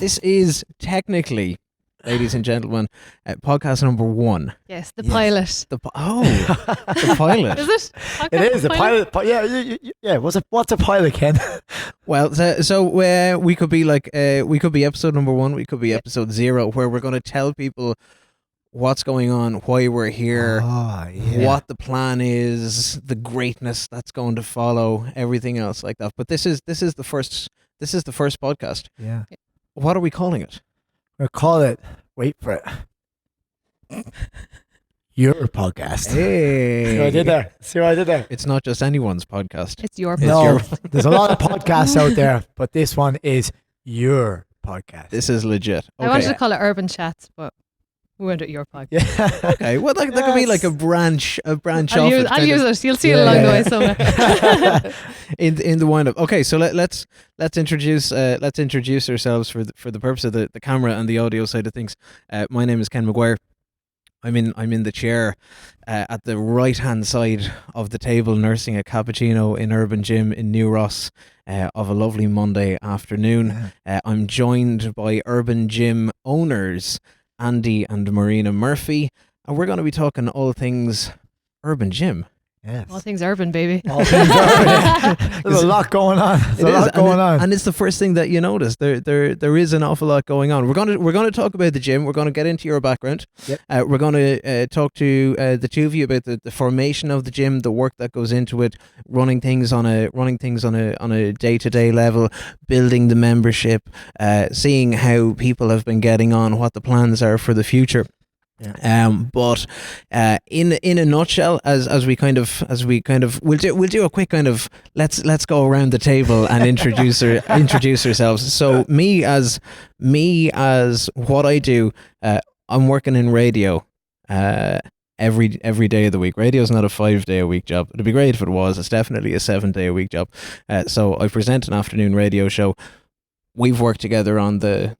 This is technically, ladies and gentlemen, podcast number 1. Yes, the pilot. The pilot. Is it? It is a pilot. Yeah. What's a pilot, Ken? Well, so we could be we could be episode number 1. We could be episode 0, where we're going to tell people what's going on, why we're here, what the plan is, the greatness that's going to follow, everything else like that. But this is the first podcast. Yeah. What are we calling it? We'll call it. Wait for it. Your podcast. Hey. See what I did there? It's not just anyone's podcast. It's your No, there's a lot of podcasts out there, but this one is your podcast. This is legit. Okay. I wanted to call it Urban Chats, but we went with your podcast. Yeah. Okay. Well, that could be like a branch I'll off. use it. You'll see it along the way somewhere. in the wind up. Okay, so let's introduce ourselves for the purpose of the camera and the audio side of things. My name is Ken McGuire. I'm in the chair at the right hand side of the table, nursing a cappuccino in Urban Gym in New Ross of a lovely Monday afternoon. I'm joined by Urban Gym owners Andy and Marina Murphy, and we're going to be talking all things Urban Gym. Yes. All things urban, baby. All things urban. There's a lot going on. And it's the first thing that you notice. There is an awful lot going on. We're going to talk about the gym. We're going to get into your background. Yep. We're going to talk to the two of you about the formation of the gym, the work that goes into it, running things on a day-to-day level, building the membership, seeing how people have been getting on, what the plans are for the future. But in a nutshell, as we kind of we'll do a quick kind of let's go around the table and introduce ourselves. So me as what I do, I'm working in radio every day of the week. Radio is not a 5-day-a-week job. It'd be great if it was. It's definitely a 7-day-a-week job. So I present an afternoon radio show. We've worked together on the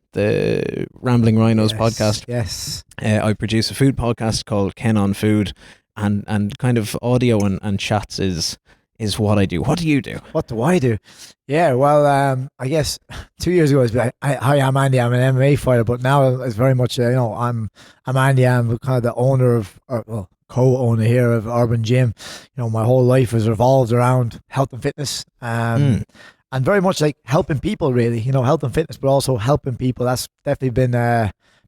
Rambling Rhinos podcast. Yes. I produce a food podcast called Ken on Food, and kind of audio and chats is what I do. What do you do? What do I do? Yeah, well, I guess 2 years ago, I'm Andy. I'm an MMA fighter, but now it's very much, I'm Andy. I'm kind of the owner of, co-owner here of Urban Gym. My whole life has revolved around health and fitness. And very much like helping people, really, health and fitness, but also helping people. That's definitely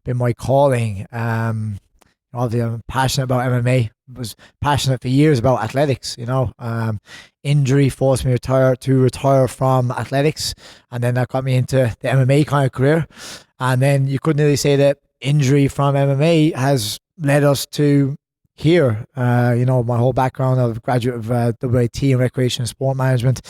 been my calling. Obviously, I'm passionate about MMA. Was passionate for years about athletics. Injury forced me to retire from athletics, and then that got me into the MMA kind of career. And then you couldn't really say that injury from MMA has led us to here. My whole background, I'm a graduate of WIT in recreation and sport management.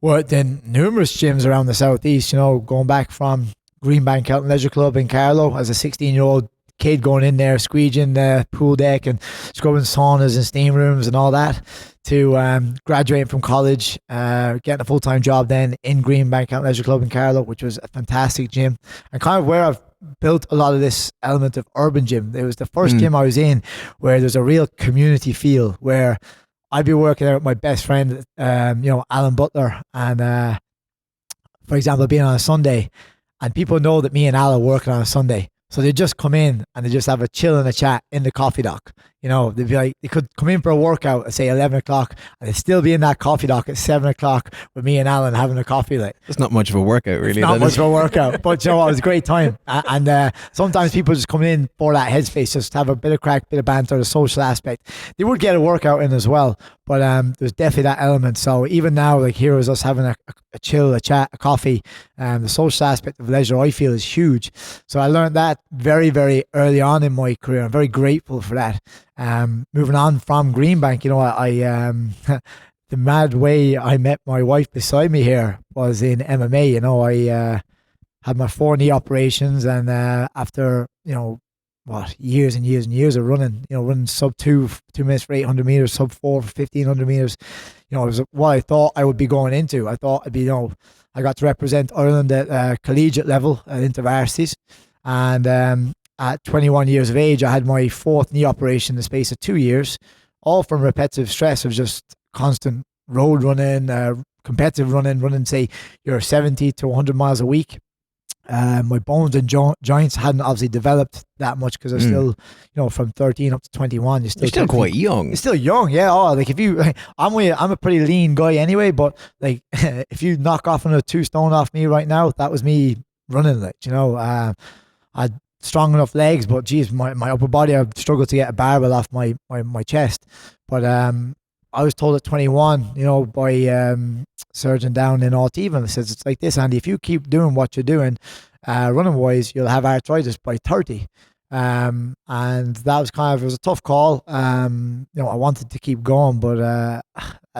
Worked in numerous gyms around the southeast, going back from Greenbank Health and Leisure Club in Carlow as a 16-year-old kid, going in there, squeegeeing the pool deck and scrubbing saunas and steam rooms and all that, to graduating from college, getting a full-time job then in Greenbank Health and Leisure Club in Carlow, which was a fantastic gym, and kind of where I've built a lot of this element of Urban Gym. It was the first gym I was in where there's a real community feel, where I'd be working there with my best friend, Alan Butler, and for example, being on a Sunday, and people know that me and Alan are working on a Sunday, so they just come in and they just have a chill and a chat in the coffee dock. They'd be like, they could come in for a workout at say 11 o'clock, and they'd still be in that coffee dock at 7 o'clock with me and Alan having a coffee. It's not much of a workout, really. It's not much of a workout, but it was a great time. And sometimes people just come in for that headspace, just to have a bit of crack, bit of banter, the social aspect. They would get a workout in as well, but there's definitely that element. So even now, like, here is us having a chill, a chat, a coffee. The social aspect of leisure, I feel, is huge. So I learned that very, very early on in my career. I'm very grateful for that. Moving on from Greenbank, I the mad way I met my wife beside me here was in MMA. I had my 4 knee operations, and after years and years and years of running sub 2 minutes for 800 meters, sub 4 for 1500 meters, it was what I thought I would be going into. I thought I'd be, I got to represent Ireland at collegiate level at intervarsities, and at 21 years of age, I had my 4th knee operation in the space of 2 years, all from repetitive stress of just constant road running, competitive running, say you're 70 to 100 miles a week. My bones and joints hadn't obviously developed that much because I was still, from 13 up to 21. You're still quite young. You're still young, yeah. Oh, like if you, I'm a pretty lean guy anyway, but like if you knock off another 2 stone off me right now, that was me running, like, I had strong enough legs, but geez, my upper body, I struggled to get a barbell off my chest. But I was told at 21, by surgeon down in Alteven, it says, it's like this, Andy, if you keep doing what you're doing, running wise, you'll have arthritis by 30. And that was it was a tough call. I wanted to keep going, but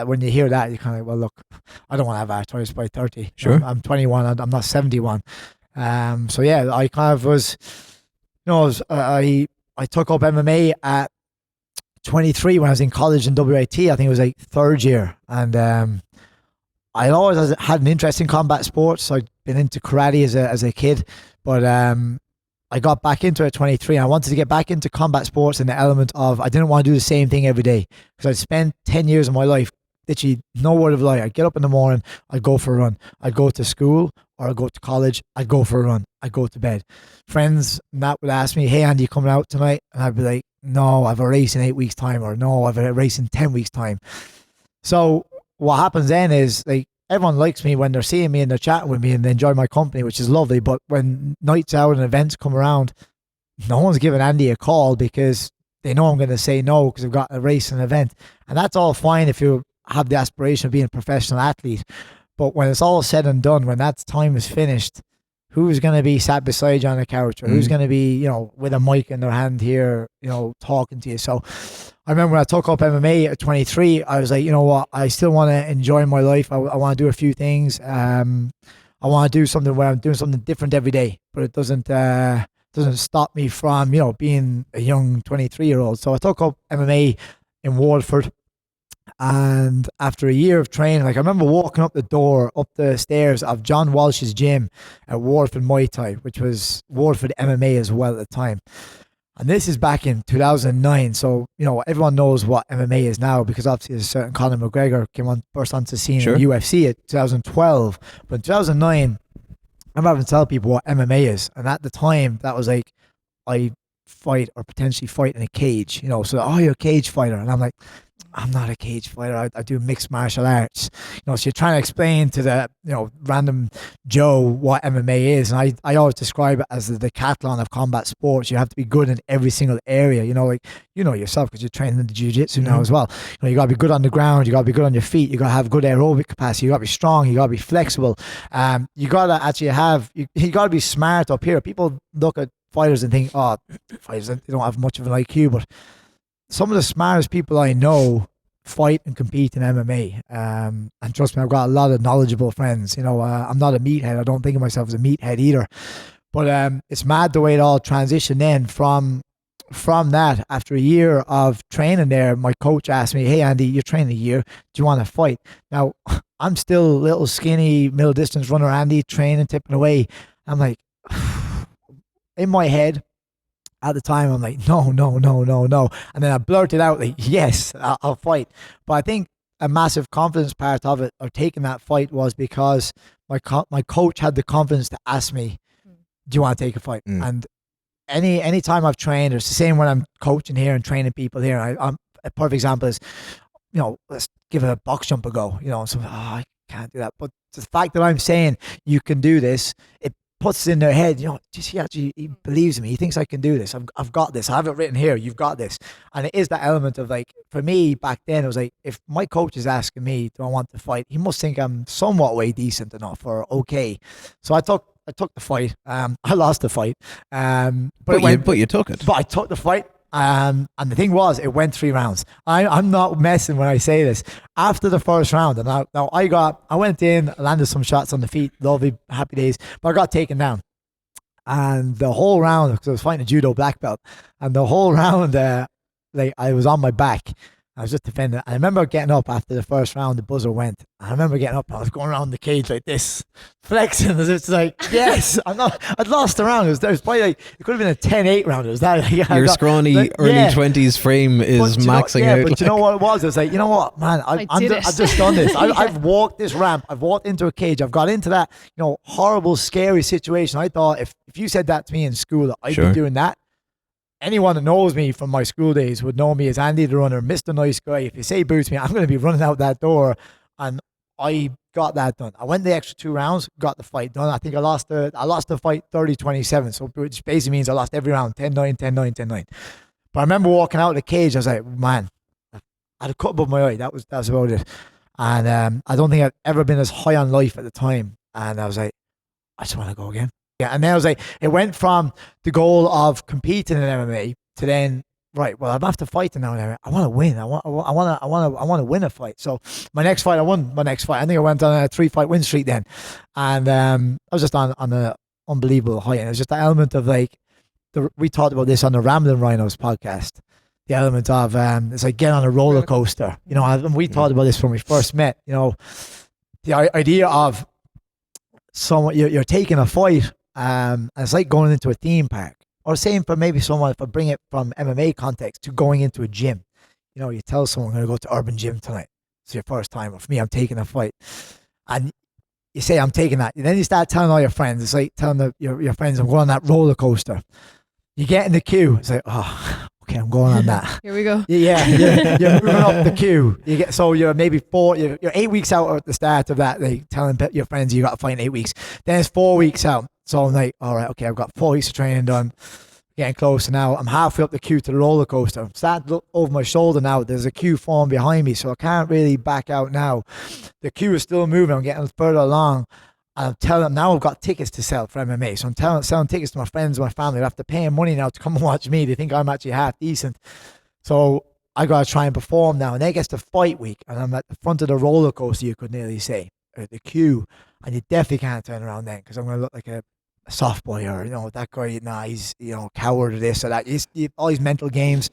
when you hear that, you kind of, well, look, I don't want to have arthritis by 30. Sure. I'm 21, I'm not 71. So yeah, I kind of was, I took up MMA at 23 when I was in college in WAT. I think it was like 3rd year, and I always had an interest in combat sports. I'd been into karate as a kid, but I got back into it at 23. And I wanted to get back into combat sports in the element of I didn't want to do the same thing every day, because I'd spent 10 years of my life, literally no word of a lie. I'd get up in the morning, I'd go for a run, I'd go to school or I'd go to college, I'd go for a run, I'd go to bed. Friends and that would ask me, hey Andy, you coming out tonight? And I'd be like, no, I have a race in 8 weeks time, or no, I have a race in 10 weeks time. So what happens then is, like, everyone likes me when they're seeing me and they're chatting with me and they enjoy my company, which is lovely. But when nights out and events come around, no one's giving Andy a call because they know I'm going to say no because I've got a race and event. And that's all fine if you have the aspiration of being a professional athlete. But when it's all said and done, when that time is finished, who's going to be sat beside you on the couch, or who's going to be, with a mic in their hand here, talking to you? So I remember when I took up MMA at 23, I was like, you know what, I still want to enjoy my life. I want to do a few things. I want to do something where I'm doing something different every day, but it doesn't stop me from, being a young 23-year-old. So I took up MMA in Waterford. And after a year of training, like, I remember walking up the stairs of John Walsh's gym at Waterford Muay Thai, which was Waterford MMA as well at the time. And this is back in 2009. So, everyone knows what MMA is now, because obviously there's a certain Conor McGregor burst onto the scene in UFC at 2012. But in 2009, I'm having to tell people what MMA is. And at the time, that was like, I fight or potentially fight in a cage, so, you're a cage fighter. And I'm like, I'm not a cage fighter. I do mixed martial arts. So you're trying to explain to the, random Joe what MMA is. And I always describe it as the decathlon of combat sports. You have to be good in every single area, like, yourself, because you're training in the jiu-jitsu now as well. You got to be good on the ground. You got to be good on your feet. You got to have good aerobic capacity. You got to be strong. You got to be flexible. You got to actually you got to be smart up here. People look at fighters and think, fighters, they don't have much of an IQ, but some of the smartest people I know fight and compete in MMA. And trust me, I've got a lot of knowledgeable friends. I'm not a meathead. I don't think of myself as a meathead either. But it's mad the way it all transitioned then from that. After a year of training there, my coach asked me, hey Andy, you're training a year. Do you want to fight? Now, I'm still a little skinny, middle distance runner, Andy, training, tipping away. I'm like, in my head, at the time, I'm like, no. And then I blurted out, like, yes, I'll fight. But I think a massive confidence part of it, or taking that fight, was because my coach had the confidence to ask me, do you want to take a fight? And any time I've trained, it's the same when I'm coaching here and training people here. I'm a perfect example is, let's give a box jump a go. So, I can't do that. But the fact that I'm saying you can do this, it puts in their head, he believes in me. He thinks I can do this. I've got this. I have it written here. You've got this. And it is that element of, like, for me back then, it was like, if my coach is asking me, do I want to fight? He must think I'm somewhat way decent enough or okay. So I took the fight. I lost the fight. But you took it. But I took the fight. And the thing was, it went 3 rounds. I'm not messing when I say this. After the first round, and I went in, landed some shots on the feet, lovely, happy days, but I got taken down. And the whole round, because I was fighting a judo black belt, and the whole round, like, I was on my back. I was just defending. I remember getting up after the first round, the buzzer went. I remember getting up, and I was going around the cage like this, flexing as it's like, yes, I'd lost the round. It was probably like, it could have been a 10-8 round. It was that. Your scrawny early 20s frame is maxing out. But you know what it was? It was like, you know what, man, I've just done this. I've walked this ramp. I've walked into a cage. I've got into that, horrible, scary situation. I thought if you said that to me in school, that I'd be doing that. Anyone that knows me from my school days would know me as Andy the Runner, Mr. Nice Guy. If you say boots me, I'm going to be running out that door. And I got that done. I went the extra 2 rounds, got the fight done. I think I lost the fight 30-27. So which basically means I lost every round, 10-9, 10-9, 10-9. But I remember walking out of the cage, I was like, man, I had a cut above my eye. That was about it. And I don't think I'd ever been as high on life at the time. And I was like, I just want to go again. Yeah, and then I was like, it went from the goal of competing in MMA to then, right, well, I'm after fighting now. I want to win. I want to win a fight. So my next fight, I won my next fight. I think I went on a 3-fight win streak then, and I was just on an unbelievable high. And it was just the element of like, we talked about this on the Rambling Rhinos podcast. The element of it's like getting on a roller coaster. And we talked about this when we first met. The idea of someone you're taking a fight. And it's like going into a theme park, or same for maybe someone, if I bring it from MMA context to going into a gym. You tell someone, I'm going to go to Urban Gym tonight. It's your first time. Or for me, I'm taking a fight. And you say, I'm taking that. And then you start telling all your friends. It's like telling your friends, I'm going on that roller coaster. You get in the queue. It's like, oh, okay, I'm going on that. Here we go. Yeah, you're moving up the queue. So you're maybe you're 8 weeks out at the start of that, like telling your friends you got to fight in 8 weeks. Then it's 4 weeks out. So I'm like, all right, okay, I've got 4 weeks of training done, getting closer now. I'm halfway up the queue to the roller coaster. I'm starting to look over my shoulder now. There's a queue formed behind me, so I can't really back out now. The queue is still moving. I'm getting further along. And I'm telling them now I've got tickets to sell for MMA. So I'm selling tickets to my friends, my family. They have to pay them money now to come and watch me. They think I'm actually half decent. So I got to try and perform now. And then it gets to fight week, and I'm at the front of the roller coaster, you could nearly say, or the queue. And you definitely can't turn around then, because I'm going to look like a soft boy, or that guy, he's coward or this or that. All these mental games.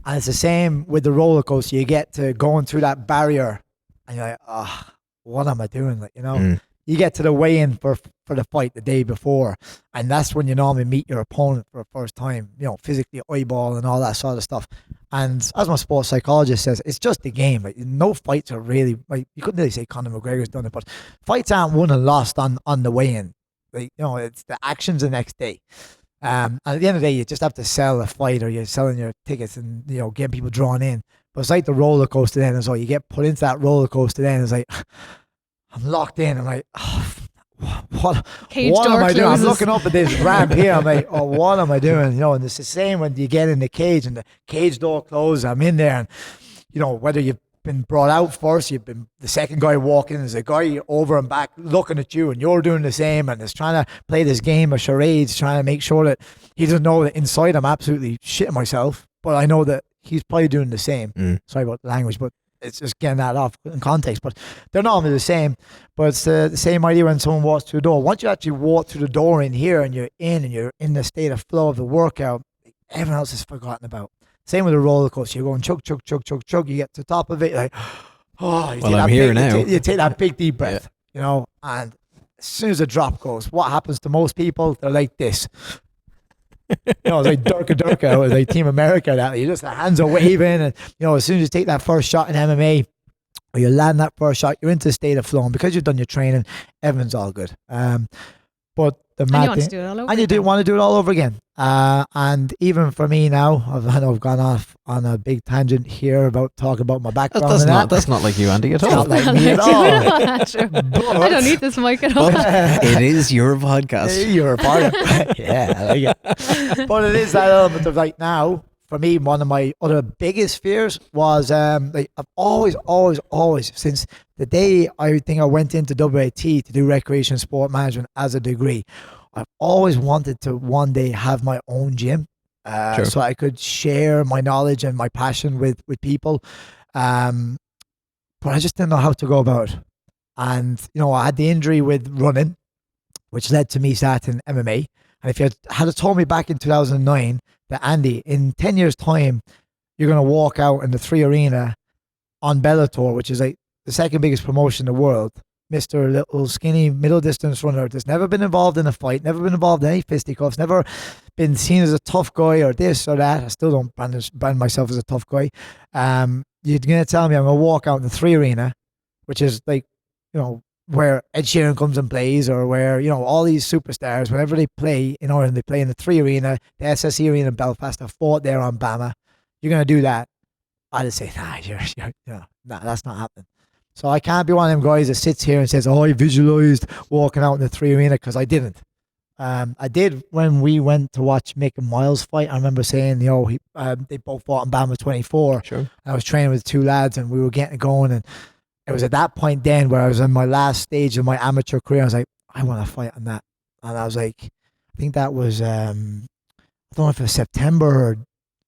And it's the same with the roller coaster. You get to going through that barrier, and you're like, oh, what am I doing? You get to the weigh-in for the fight the day before, and that's when you normally meet your opponent for the first time, physically eyeball and all that sort of stuff. And as my sports psychologist says, it's just a game. Like, no fights are really, like, you couldn't really say Conor McGregor's done it, but fights aren't won and lost on the weigh-in. Like, it's the actions the next day. And at the end of the day, you just have to sell a fight, or you're selling your tickets and getting people drawn in. But it's like the roller coaster then as well. You get put into that roller coaster then. It's like, I'm locked in. I'm like, oh, what am I doing? I'm looking up at this ramp here. I'm like, oh, what am I doing? And it's the same when you get in the cage and the cage door closes. I'm in there, and whether you've been brought out first, you've been the second guy walking, there's a guy over and back looking at you, and you're doing the same, and it's trying to play this game of charades, trying to make sure that he doesn't know that inside I'm absolutely shitting myself, but I know that he's probably doing the same. Sorry about the language, but it's just getting that off in context. But they're normally the same. But it's the same idea when someone walks through the door. Once you actually walk through the door in here, and you're in the state of flow of the workout, everyone else is forgotten about. Same with a roller coaster. You're going chug, chug, chug, chug, chug. You get to the top of it, you're like, oh, I'm here now. You take that big deep breath, and as soon as the drop goes, what happens to most people? They're like this. It's like Durka, it's like Team America. That you just, the hands are waving, and as soon as you take that first shot in MMA, or you land that first shot, you're into a state of flow. And because you've done your training, everyone's all good. But the mad thing, and you do want to do it all over again. And even for me now, I know I've gone off on a big tangent here about talking about my background. That's not like you, Andy, at all. Not like me at all. But I don't need this mic at all. It is your podcast. You're a part of it. Yeah, I like it. But it is that element of, like, now, for me, one of my other biggest fears was, like, I've always, since the day I think I went into WAT to do recreation sport management as a degree, I've always wanted to one day have my own gym, so I could share my knowledge and my passion with people. But I just didn't know how to go about it. And, I had the injury with running, which led to me starting MMA. And if you had told me back in 2009 that, Andy, in 10 years' time, you're going to walk out in the 3 Arena on Bellator, which is like the second biggest promotion in the world. Mr. Little Skinny middle distance runner that's never been involved in a fight, never been involved in any fisticuffs, never been seen as a tough guy or this or that. I still don't brand myself as a tough guy. You're going to tell me I'm going to walk out in the 3 Arena, which is like, where Ed Sheeran comes and plays, or where, all these superstars, whenever they play in Ireland, they play in the 3 Arena, the SSE Arena in Belfast. I fought there on Bama. You're going to do that. I'd say, nah, that's not happening. So I can't be one of them guys that sits here and says, I visualized walking out in the 3 Arena, because I didn't. I did when we went to watch Mick and Miles fight. I remember saying, they both fought in Bama 24. Sure. I was training with 2 lads and we were getting it going. And it was at that point then where I was in my last stage of my amateur career. I was like, I want to fight on that. And I was like, I think that was, I don't know if it was September or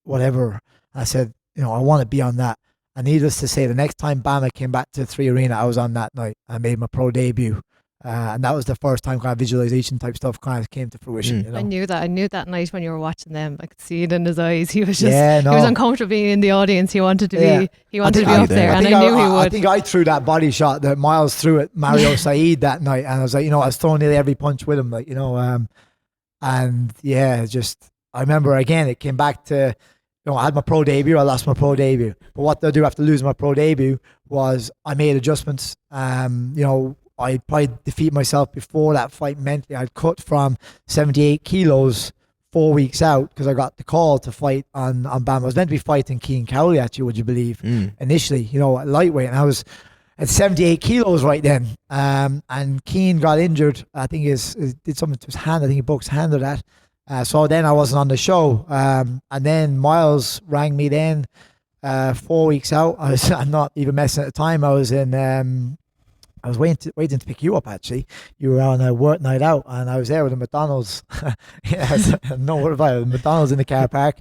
whatever. I said, I want to be on that. And needless to say, the next time Bama came back to the 3 Arena, I was on that night. I made my pro debut. And that was the first time kind of visualization type stuff kind of came to fruition. I knew that night when you were watching them. I could see it in his eyes. He was just, he was uncomfortable being in the audience. He wanted to be up there, and I knew he would. I think I threw that body shot that Miles threw at Mario Saeed that night, and I was like, I was throwing nearly every punch with him, I remember again, it came back to, I had my pro debut, I lost my pro debut. But what did I do after losing my pro debut was I made adjustments. I probably defeated myself before that fight mentally. I'd cut from 78 kilos 4 weeks out because I got the call to fight on Bama. I was meant to be fighting Keane Cowley, actually, would you believe, initially, at lightweight. And I was at 78 kilos right then. And Keane got injured. I think he did something to his hand. I think he broke his hand or that. So then I wasn't on the show. And then Miles rang me then 4 weeks out. I'm not even messing at the time. I was in... I was waiting to pick you up, actually. You were on a work night out, and I was there with the McDonald's. What about it? McDonald's in the car park.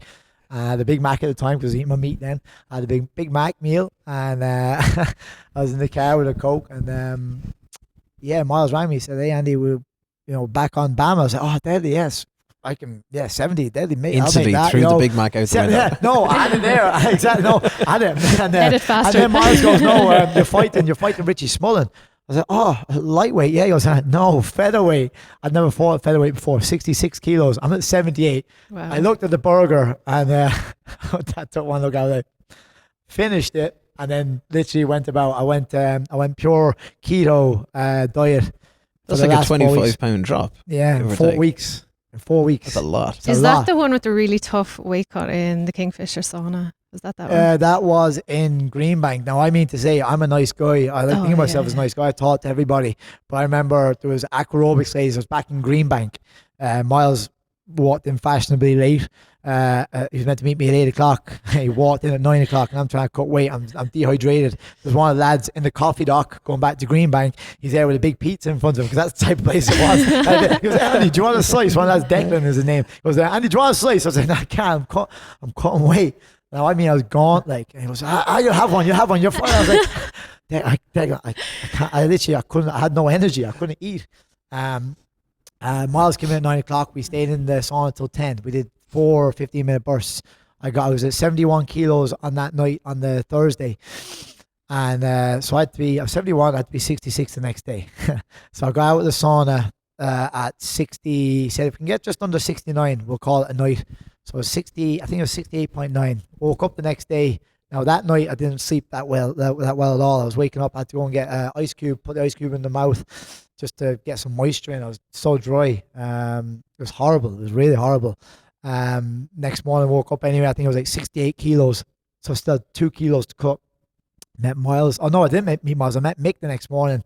The Big Mac at the time, because I was eating my meat then. I had a Big Mac meal, and I was in the car with a Coke, and Miles rang me. He said, hey, Andy, we're back on Bama. I was like, oh, deadly, yes. I can, 70, deadly, mate. Instantly threw the Big Mac out the window. Yeah, no, I had it there. Exactly, no, I had it. And, Edit faster. And then Miles goes, no, you're fighting Richie Smullen. I was like, oh, lightweight, yeah. He goes, no, featherweight. I'd never fought at featherweight before, 66 kilos. I'm at 78. Wow. I looked at the burger, and I took one look. I was like, finished it, and then literally I went pure keto diet. That's like a 25-pound drop. Yeah, in 4 weeks. In 4 weeks. That's a lot. Is that the one with the really tough weight cut in the Kingfisher sauna? Was that one? That was in Greenbank. Now, I mean to say, I'm a nice guy. I like thinking of myself as a nice guy. I talk to everybody. But I remember there was aquarobics days. I was back in Greenbank. Miles walked in fashionably late. He was meant to meet me at 8 o'clock. He walked in at 9 o'clock, and I'm trying to cut weight. I'm dehydrated. There's one of the lads in the coffee dock going back to Greenbank. He's there with a big pizza in front of him, because that's the type of place it was. He goes, Andy, do you want a slice? One of the lads, Declan is his name. He goes, Andy, do you want a slice? I was like, no, I can't. I'm cutting weight. Now, I mean, I was gaunt, and he goes, you'll have one, you're fine. I was like, I can't, I couldn't, I had no energy, I couldn't eat. Miles came in at 9 o'clock, we stayed in the sauna until 10. We did 4 15-minute bursts. I was at 71 kilos on that night on the Thursday. And so I was 71, I had to be 66 the next day. So I got out of the sauna at 60, said if we can get just under 69, we'll call it a night. So 60, I think it was 68.9. Woke up the next day. Now that night I didn't sleep that well at all. I was waking up, I had to go and get an ice cube, put the ice cube in the mouth just to get some moisture in. I was so dry. It was horrible. It was really horrible. Next morning woke up anyway, I think it was like 68 kilos. So still 2 kilos to cut. Met Miles. Oh no, I didn't meet Miles. I met Mick the next morning.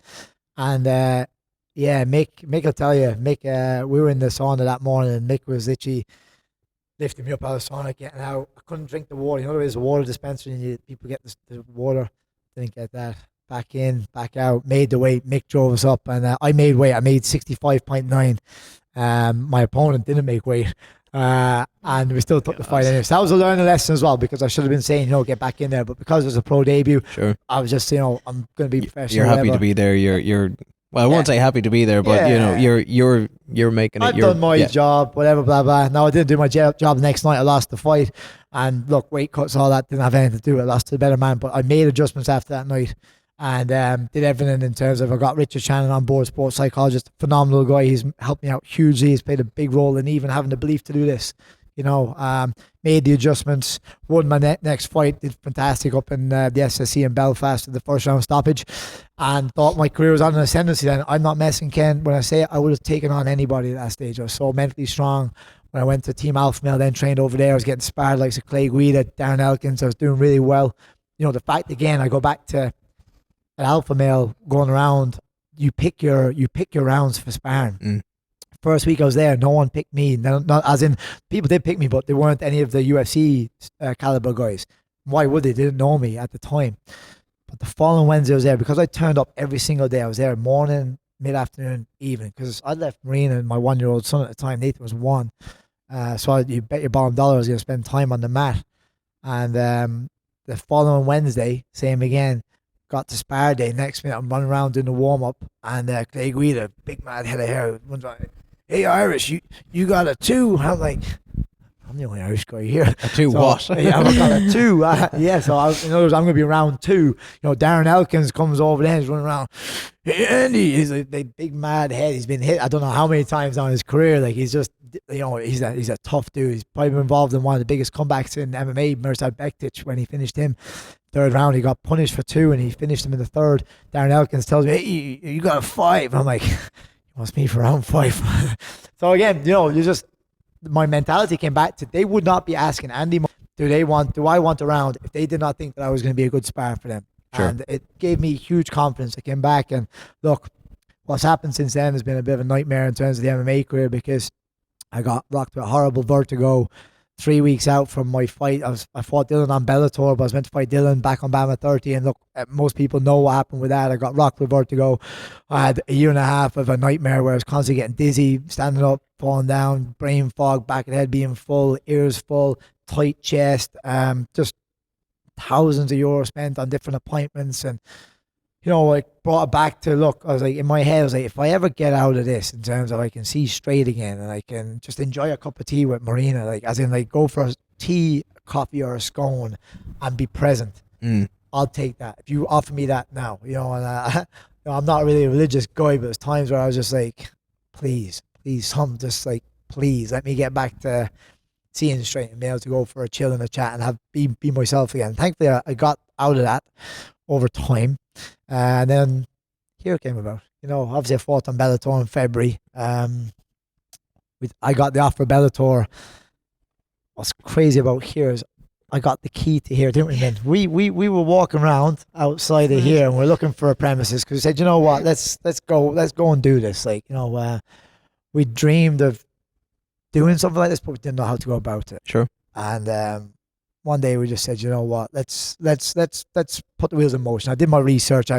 And Mick, I'll tell you, Mick, we were in the sauna that morning, and Mick was literally lifting me up out of the sauna, getting out. I couldn't drink the water. There is a water dispenser, and people get the water. Didn't get that. Back in, back out. Made the weight. Mick drove us up, and I made weight. I made 65.9. My opponent didn't make weight, and we still took the fight anyway. So that was a learning lesson as well, because I should have been saying, get back in there. But because it was a pro debut, sure, I was just, I'm going to be professional. You're happy to be there. You're Well, I won't say happy to be there, but you know, you're making it. I've done my job, whatever, blah blah. No, I didn't do my job the next night. I lost the fight, and look, weight cuts, all that didn't have anything to do with it. I lost to the better man, but I made adjustments after that night, and did everything in terms of I got Richard Shannon on board, sports psychologist, phenomenal guy. He's helped me out hugely. He's played a big role in even having the belief to do this. You know, made the adjustments, won my next fight, did fantastic up in the SSC in Belfast with the first round stoppage, and thought my career was on an ascendancy then. I'm not messing, Ken, when I say it, I would have taken on anybody at that stage. I was so mentally strong. When I went to Team Alpha Male, then trained over there, I was getting sparred like Clay Guida, Darren Elkins. I was doing really well. You know, the fact, again, I go back to an Alpha Male going around, you pick your rounds for sparring. First week I was there, no one picked me. Not as in, people did pick me, but they weren't any of the UFC caliber guys. Why would they? They didn't know me at the time. But the following Wednesday I was there because I turned up every single day. I was there morning, mid-afternoon, evening, because I left Marina and my 1-year-old son at the time. Nathan was 1. So you bet your bottom dollar I was going to spend time on the mat. And the following Wednesday, same again. Got to spar day. Next minute, I'm running around doing the warm-up. And Clay Guida, big mad head of hair, one's like, "Hey, Irish, you got a 2." I'm like, I'm the only Irish guy here. A 2 so, what? Yeah, I got a 2. So in other words, I'm going to be round 2. You know, Darren Elkins comes over there, he's running around. "Hey, Andy," he's a big mad head. He's been hit I don't know how many times on his career. Like, he's just, you know, he's a tough dude. He's probably been involved in one of the biggest comebacks in MMA, Mirsad Bektic, when he finished him. 3rd round, he got punished for 2 and he finished him in the 3rd. Darren Elkins tells me, "Hey, you got a 5." I'm like, wants me for round 5. So again, you know, my mentality came back to, they would not be asking Andy, do I want a round if they did not think that I was going to be a good spar for them. Sure. And it gave me huge confidence. I came back, and look, what's happened since then has been a bit of a nightmare in terms of the MMA career, because I got rocked with a horrible vertigo 3 weeks out from my fight. I fought Dylan on Bellator, but I was meant to fight Dylan back on Bama 30, and look, most people know what happened with that. I got rocked with vertigo. I had a 1.5 years of a nightmare where I was constantly getting dizzy, standing up, falling down, brain fog, back of the head being full, ears full, tight chest, just thousands of euros spent on different appointments. And you know, like, brought it back to, look, I was like, in my head, I was like, if I ever get out of this in terms of I can see straight again and I can just enjoy a cup of tea with Marina, like, as in, like, go for a tea, coffee, or a scone and be present, I'll take that. If you offer me that now, you know, and you know, I'm not really a religious guy, but there's times where I was just like, please, just like, please let me get back to seeing straight and be able to go for a chill and a chat and be myself again. Thankfully, I got out of that over time. And then here it came about. You know, obviously I fought on Bellator in February. I got the offer of Bellator. What's crazy about here is I got the key to here, didn't we, man? We were walking around outside of here and we're looking for a premises because we said, you know what, let's go and do this. Like, you know, we dreamed of doing something like this, but we didn't know how to go about it. Sure. And one day we just said, you know what, let's put the wheels in motion. I did my research.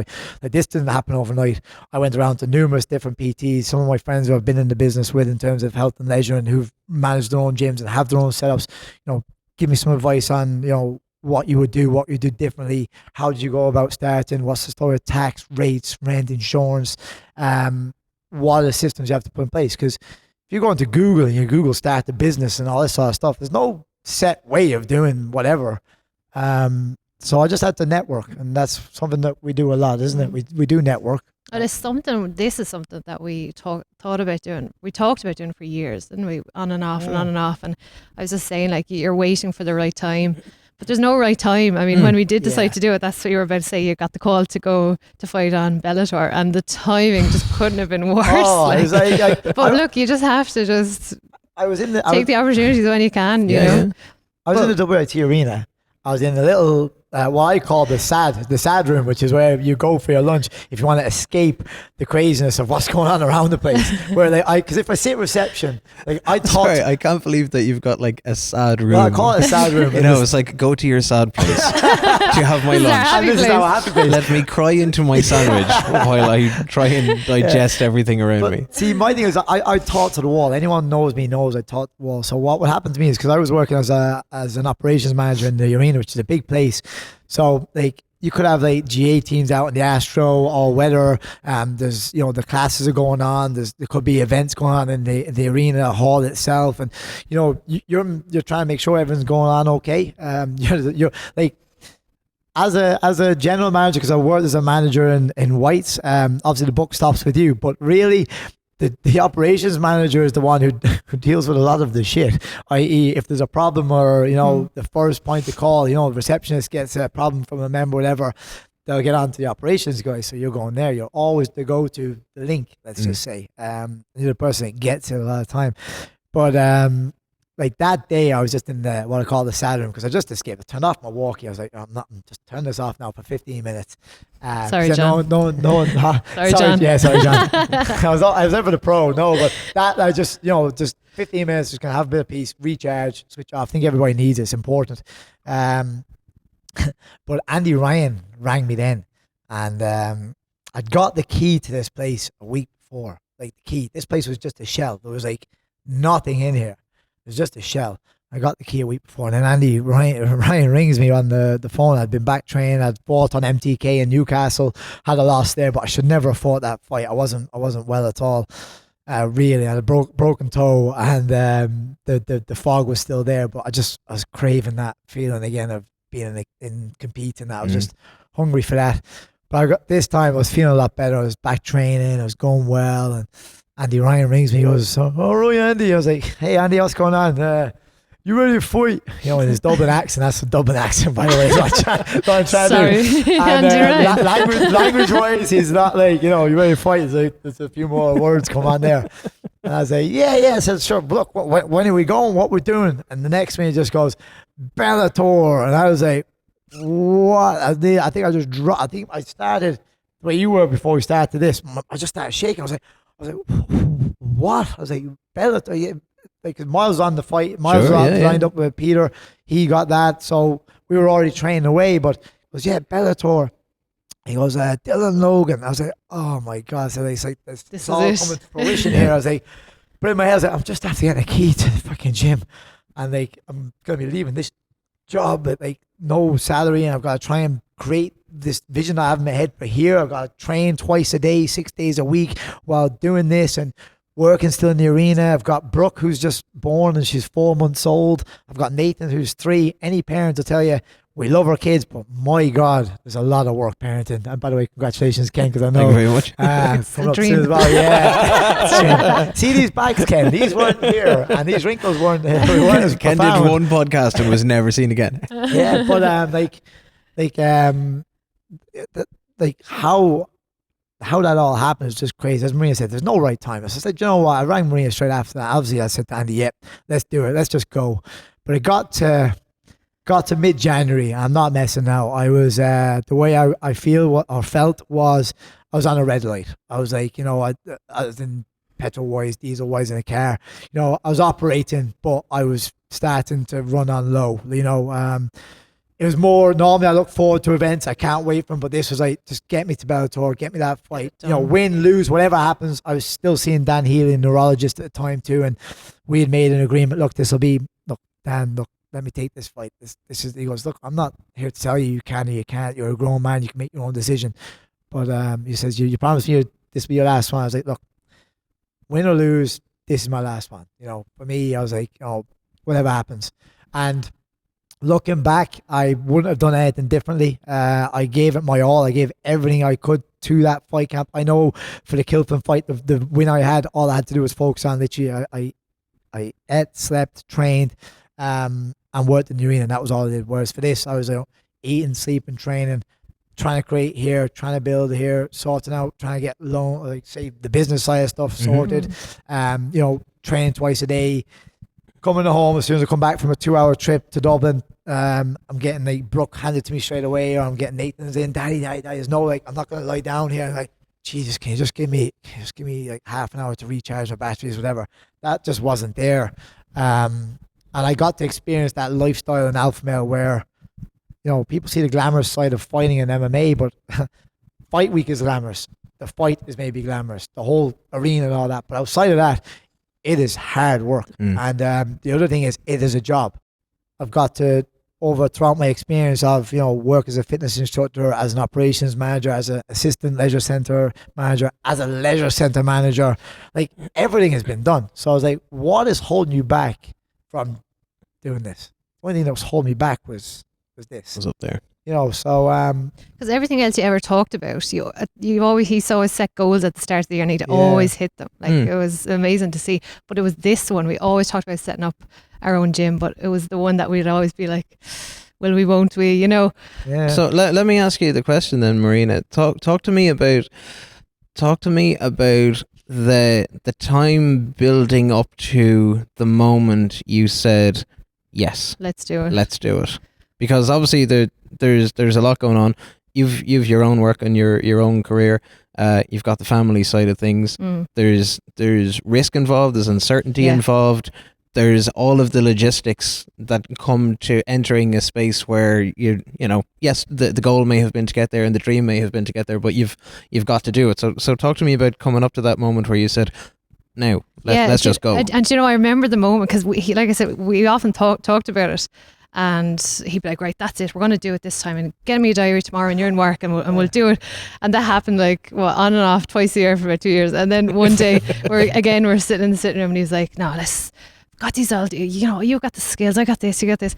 This didn't happen overnight. I went around to numerous different PTs, some of my friends who I've been in the business with in terms of health and leisure and who've managed their own gyms and have their own setups. You know, give me some advice on, you know, what you would do differently. How did you go about starting? What's the story of tax, rates, rent, insurance? What are the systems you have to put in place? Because if you go into Google and you Google start a business and all this sort of stuff, there's no set way of doing whatever. So I just had to network, and that's something that we do a lot, isn't it? We do network. And this is something that we thought about doing. We talked about doing for years, didn't we? On and off and on and off. And I was just saying, like, you're waiting for the right time. But there's no right time. I mean, when we did decide to do it, that's what you were about to say. You got the call to go to fight on Bellator, and the timing just couldn't have been worse. But look, you just have to take the opportunities when you can. You know. I was in the WIT arena. I was in a little what I call the sad room, which is where you go for your lunch if you want to escape the craziness of what's going on around the place. Where because if I sit reception, like I thought, sorry, I can't believe that you've got like a sad room. Well, I call it a sad room. You know, it's like, go to your sad place to have my lunch. And this is our happy place. Let me cry into my sandwich while I try and digest everything around me. See, my thing is, I talk to the wall. Anyone knows me knows I talk to the wall. So what would happen to me is, because I was working as an operations manager in the arena, which is a big place. So like you could have like GA teams out in the Astro all weather. There's the classes are going on. There could be events going on in the arena hall itself, and you're trying to make sure everything's going on okay. You're like as a general manager, because I worked as a manager in Whites. Obviously the buck stops with you, but really the operations manager is the one who deals with a lot of the shit, i.e. if there's a problem or the first point to call, the receptionist gets a problem from a member, whatever, they'll get on to the operations guy. So you're going there, you're always the go-to, the link, let's just say. You're the person that gets it a lot of time. But like that day, I was just in what I call the sad room, because I just escaped. I turned off my walkie. I was like, I'm just turn this off now for 15 minutes. Sorry, John. No, sorry, John. Yeah, sorry, John. I was never the pro. No, but that I just 15 minutes, just gonna have a bit of peace, recharge, switch off. I think everybody needs it. It's important. But Andy Ryan rang me then, and I'd got the key to this place a week before. Like the key, this place was just a shell. There was like nothing in here. It was just a shell. I got the key a week before, and then Andy Ryan rings me on the phone. I'd been back training. I'd fought on MTK in Newcastle. Had a loss there, but I should never have fought that fight. I wasn't well at all. Really, I had a broken toe, and the fog was still there. But I was craving that feeling again of being in competing. I was just hungry for that. But this time I was feeling a lot better. I was back training. I was going well, and Andy Ryan rings me. He goes, "Oh, right, Andy." I was like, "Hey, Andy, what's going on? You ready to fight?" In his Dublin accent. That's a Dublin accent, by the way. Sorry, and, Andy Ryan. language-wise, he's not like, you ready to fight. It's like, there's a few more words come on there. And I was like, yeah. I said, sure. Look, when are we going? What we're doing? And the next minute just goes, Bellator. And I was like, what? I think I just dropped. I think I started the way you were before we started this. I just started shaking. I was like, what? I was like, Bellator. Yeah. Like, Miles on the fight, lined up with Peter. He got that, so we were already training away. But it was Bellator. He goes, Dylan Logan. I was like, oh my god! So it's like this all coming to fruition here. I was like, but in my head, I was like, I'm just after getting a key to the fucking gym, and like I'm gonna be leaving this job at like no salary, and I've got to try and create this vision I have in my head for here. I've got to train twice a day, 6 days a week while doing this and working still in the arena. I've got Brooke, who's just born and she's 4 months old. I've got Nathan, who's 3. Any parent will tell you we love our kids, but my God, there's a lot of work parenting. And by the way, congratulations, Ken, because I know. Thank you very much. Coming up soon as well, yeah. See these bags, Ken? These weren't here, and these wrinkles weren't as Ken profound. did one podcast and was never seen again. Yeah, but how that all happened is just crazy. As Marina said, there's no right time. I said, you know what? I rang Marina straight after that. Obviously, I said to Andy, yep, let's do it. Let's just go. But it got to mid-January. I'm not messing now. I was, the way I felt was I was on a red light. I was like, I was in petrol-wise, diesel-wise in a car. I was operating, but I was starting to run on low. It was more, normally I look forward to events. I can't wait for them, but this was like, just get me to Bellator, get me that fight. Win, lose, whatever happens. I was still seeing Dan Healy, neurologist at the time too, and we had made an agreement. Look, Dan, let me take this fight. This is, he goes, look, I'm not here to tell you you can or you can't. You're a grown man, you can make your own decision. But he says, you promised me this will be your last one. I was like, look, win or lose, this is my last one. For me, I was like, whatever happens. And looking back, I wouldn't have done anything differently. I gave it my all. I gave everything I could to that fight camp. I know for the Kilpin fight, the win I had, all I had to do was focus on literally, I ate, slept, trained, and worked in the arena, and that was all I did. Whereas for this, I was eating, sleeping, training, trying to create here, trying to build here, sorting out, trying to get loan, like say the business side of stuff sorted. Training twice a day. Coming home as soon as I come back from a 2-hour trip to Dublin, I'm getting like Brooke handed to me straight away, or I'm getting Nathan's in. Daddy. There's no I'm not going to lie down here. I'm like, Jesus, can you just give me like half an hour to recharge my batteries, whatever. That just wasn't there. And I got to experience that lifestyle in Alpha Male where, people see the glamorous side of fighting in MMA, but fight week is glamorous. The fight is maybe glamorous. The whole arena and all that. But outside of that, it is hard work. And the other thing is, it is a job. I've got to over throughout my experience of, work as a fitness instructor, as an operations manager, as an assistant leisure center manager, as a leisure center manager, like everything has been done. So I was like, what is holding you back from doing this? The only thing that was holding me back was this. Was up there. So because everything else you ever talked about, he's always set goals at the start of the year and he'd always hit them. Like it was amazing to see. But it was this one, we always talked about setting up our own gym, but it was the one that we'd always be like, well, we won't we, Yeah. So let me ask you the question then, Marina. Talk to me about the time building up to the moment you said, yes, let's do it. Because obviously there's a lot going on. You've your own work and your own career. You've got the family side of things. There's risk involved. There's uncertainty involved. There's all of the logistics that come to entering a space where yes, the goal may have been to get there and the dream may have been to get there, but you've got to do it. So talk to me about coming up to that moment where you said, "Now let's just go." And I remember the moment because like I said, we often talked about it. And he'd be like, right, that's it, we're going to do it this time, and get me a diary tomorrow and you're in work and we'll do it. And that happened like on and off twice a year for about 2 years. And then one day we're sitting in the sitting room and he's like, no, got these all, you got the skills, I got this, you got this,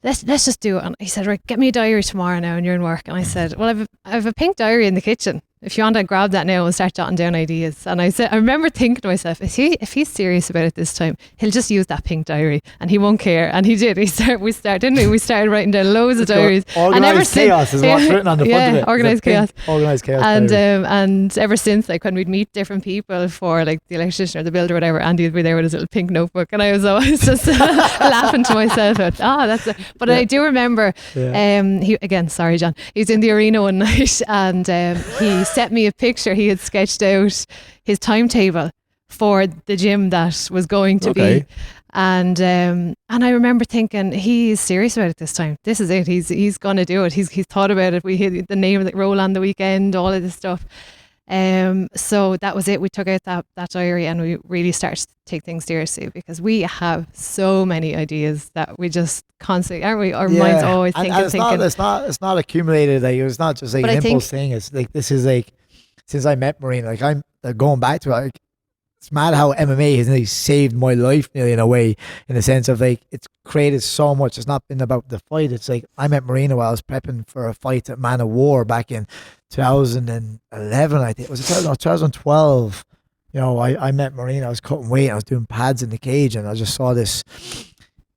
let's just do it. And he said, right, get me a diary tomorrow now and you're in work. And I said, well, I have a pink diary in the kitchen. If you want to grab that now and start jotting down ideas. And I remember thinking to myself, if he's serious about it this time, he'll just use that pink diary and he won't care. And he did. We started writing down loads of diaries. Organised chaos is what's written on the front of it. Organised chaos. Organised chaos. And ever since, like when we'd meet different people for like the electrician or the builder or whatever, Andy would be there with his little pink notebook, and I was always just laughing to myself. That's it. But I do remember, sorry, John. He was in the arena one night and he sent me a picture. He had sketched out his timetable for the gym that was going to be, and I remember thinking, he is serious about it this time. This is it. He's going to do it. He's thought about it. We hit the name of the roll on the weekend, all of this stuff. So that was it. We took out that diary and we really started to take things seriously, because we have so many ideas that we just constantly, aren't we? Our minds always thinking. It's not accumulated. Like, it's not just like an impulse thing. It's like, this is like, since I met Marina, like I'm going back to it. Like, it's mad how MMA has nearly saved my life, nearly, in a way, in the sense of like, it's created so much. It's not been about the fight. It's like, I met Marina while I was prepping for a fight at Man of War back in 2011, I think. Was it 2012? I met Marina. I was cutting weight. I was doing pads in the cage, and I just saw this.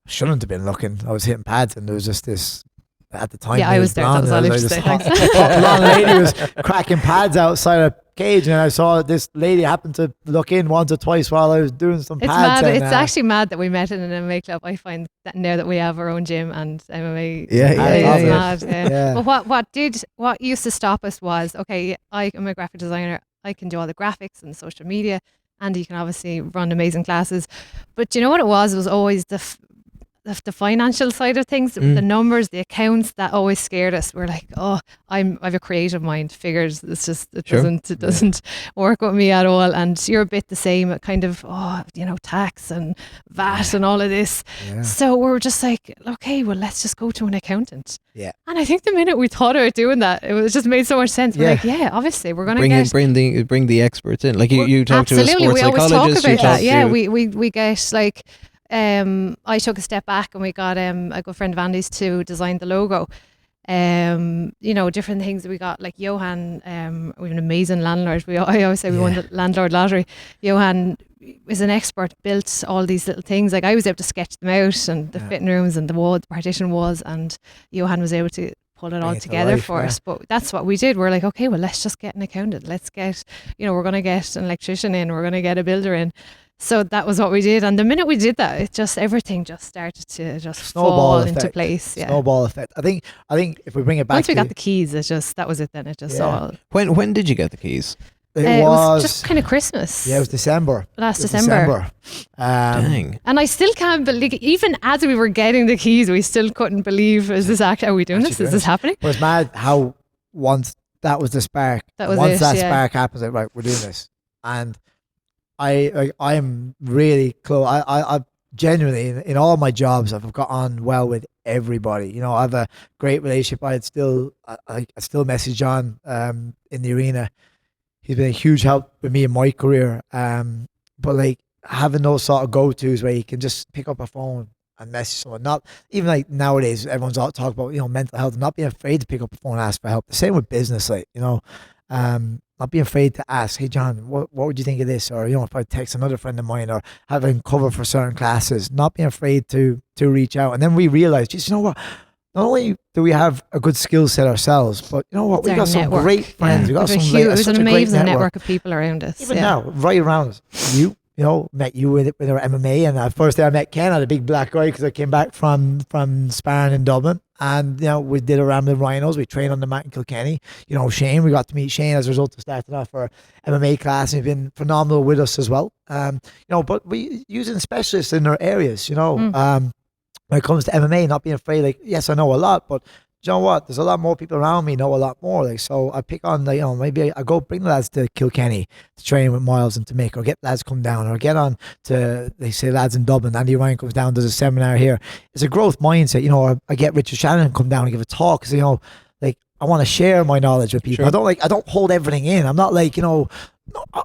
Shouldn't have been looking. I was hitting pads, and there was just this. At the time, I was there. That was all I was saying. Blonde lady was cracking pads outside a cage, and I saw this lady happened to look in once or twice while I was doing some pads. Mad. It's actually mad that we met in an MMA club. I find that now that we have our own gym and MMA, it's mad. But what used to stop us was, okay, I am a graphic designer. I can do all the graphics and social media, and you can obviously run amazing classes. But do you know what it was? It was always the financial side of things, the numbers, the accounts, that always scared us. We're like, I have a creative mind. Figures, it doesn't work with me at all. And you're a bit the same, kind of, tax and VAT and all of this. Yeah. So we're just like, okay, well, let's just go to an accountant. Yeah. And I think the minute we thought about doing that, it just made so much sense. We're like, obviously we're going to bring the experts in. Like you talk to a sports we always psychologist. Talk about that. Yeah, we get like. I took a step back and we got a good friend of Andy's to design the logo. Different things. We got like Johan, we have an amazing landlord. I always say we won the landlord lottery. Johan is an expert, built all these little things. Like, I was able to sketch them out, and the fitting rooms and the partition walls, and Johan was able to pull it all together for us. But that's what we did. We're like, okay, well, let's just get an accountant. Let's get, we're going to get an electrician in. We're going to get a builder in. So that was what we did, and the minute we did that, everything just started to fall into place. Yeah. Snowball effect. I think if we bring it back, once we got the keys, that was it. Then it just all. When did you get the keys? It was just kind of Christmas. Yeah, it was December. Last December. Dang. And I still can't believe, even as we were getting the keys, we still couldn't believe, are we doing this? Is this happening? It was mad how once that was the spark. Spark happens, like, right, we're doing this, and I am really close. genuinely in all my jobs, I've got on well with everybody. You know, I have a great relationship. I still message John in the arena. He's been a huge help with me in my career. But like having those sort of go-tos where you can just pick up a phone and message someone. Not even like nowadays, everyone's all talking about, you know, mental health, not being afraid to pick up a phone and ask for help. The same with business, like, you know, not being afraid to ask, hey John, what would you think of this? Or, you know, if I text another friend of mine, or having cover for certain classes, not being afraid to reach out. And then we realized, just, you know what? Not only do we have a good skill set ourselves, but you know what? We've got some great friends. We've got some it was an amazing network of people around us. Even now, right around us. You know, met you with our MMA, and the first day I met Ken, I had a big black guy because I came back from sparring in Dublin, and you know, we did a round of rhinos. We trained on the mat in Kilkenny. You know, Shane, we got to meet Shane as a result of starting off our MMA class, and he's been phenomenal with us as well. You know, but we using specialists in their areas. You know, when it comes to MMA, not being afraid. Like, yes, I know a lot, but you know what? There's a lot more people around me know a lot more. Like, so I pick on the, you know, maybe I go bring the lads to Kilkenny to train with Miles and to make, or get lads come down, or get on to, they say lads in Dublin. Andy Ryan comes down, does a seminar here. It's a growth mindset, you know. Or I get Richard Shannon come down and give a talk, because, you know, like, I want to share my knowledge with people. Sure. I don't hold everything in. I'm not like, you know,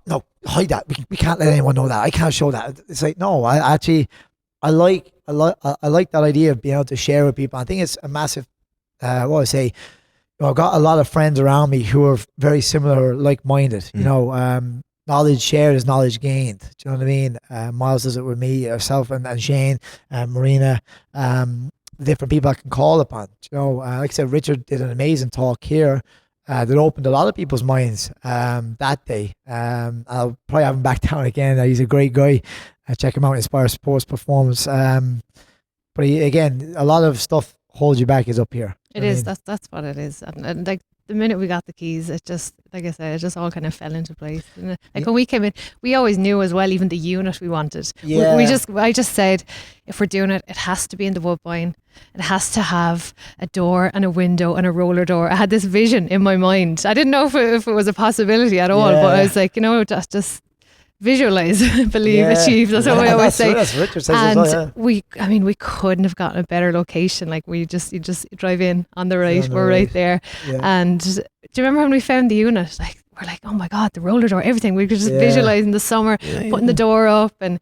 no, hide that. We can't let anyone know that. I can't show that. It's like, no, I like that idea of being able to share with people. I think it's a massive, you know, I've got a lot of friends around me who are very similar, like-minded. You know, knowledge shared is knowledge gained. Do you know what I mean? Miles does it with me, yourself, and Shane, Marina, different people I can call upon. You know, like I said, Richard did an amazing talk here that opened a lot of people's minds that day. I'll probably have him back down again. He's a great guy. Check him out, Inspire Sports Performance. But again, a lot of stuff holds you back is up here. It is. That's what it is. And like the minute we got the keys, it just, like I said, it just all kind of fell into place. And like when we came in, we always knew as well, even the unit we wanted. Yeah. I just said, if we're doing it, it has to be in the Woodbine. It has to have a door and a window and a roller door. I had this vision in my mind. I didn't know if it was a possibility at all, but I was like, you know, just visualize, believe, achieve. That's what I always say. That's Richard says and as well, we couldn't have gotten a better location. Like you just drive in on the right. We're right there. Yeah. And do you remember when we found the unit? Like we're like, oh my God, the roller door, everything. We could just visualize in the summer, putting the door up. And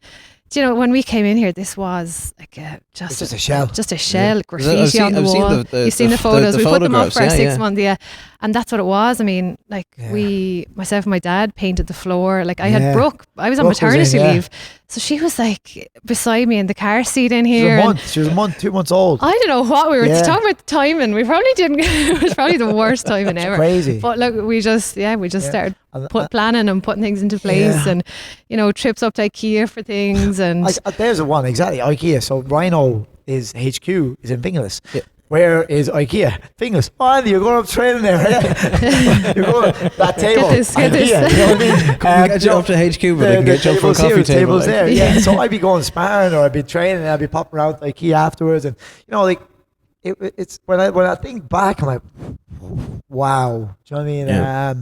do you know, when we came in here, this was like just a shell. Just a shell, graffiti on the wall. You've seen the photos. We put them up for our 6 month, and that's what it was. I mean, like myself and my dad painted the floor. Like I had Brooke, I was on maternity leave. So she was like beside me in the car seat in here. She was a month, 2 months old. I don't know what we were talking about the timing. We probably didn't. It was probably the worst timing ever. Crazy. But look, we just started planning and putting things into place, and you know, trips up to IKEA for things. And there's the one exactly, IKEA. So Rhino is HQ is in Finglas. Yeah. Where is IKEA? Fingers. Oh, Andy, you're going up training there. You're going that table. Get this. IKEA, you know what I mean? Get you up to HQ, but I can get you up for a coffee table. Tables there. Yeah. So I'd be going sparring, or I'd be training, and I'd be popping around to IKEA afterwards. And you know, like it's when I think back, I'm like, wow. Do you know what I mean? Yeah.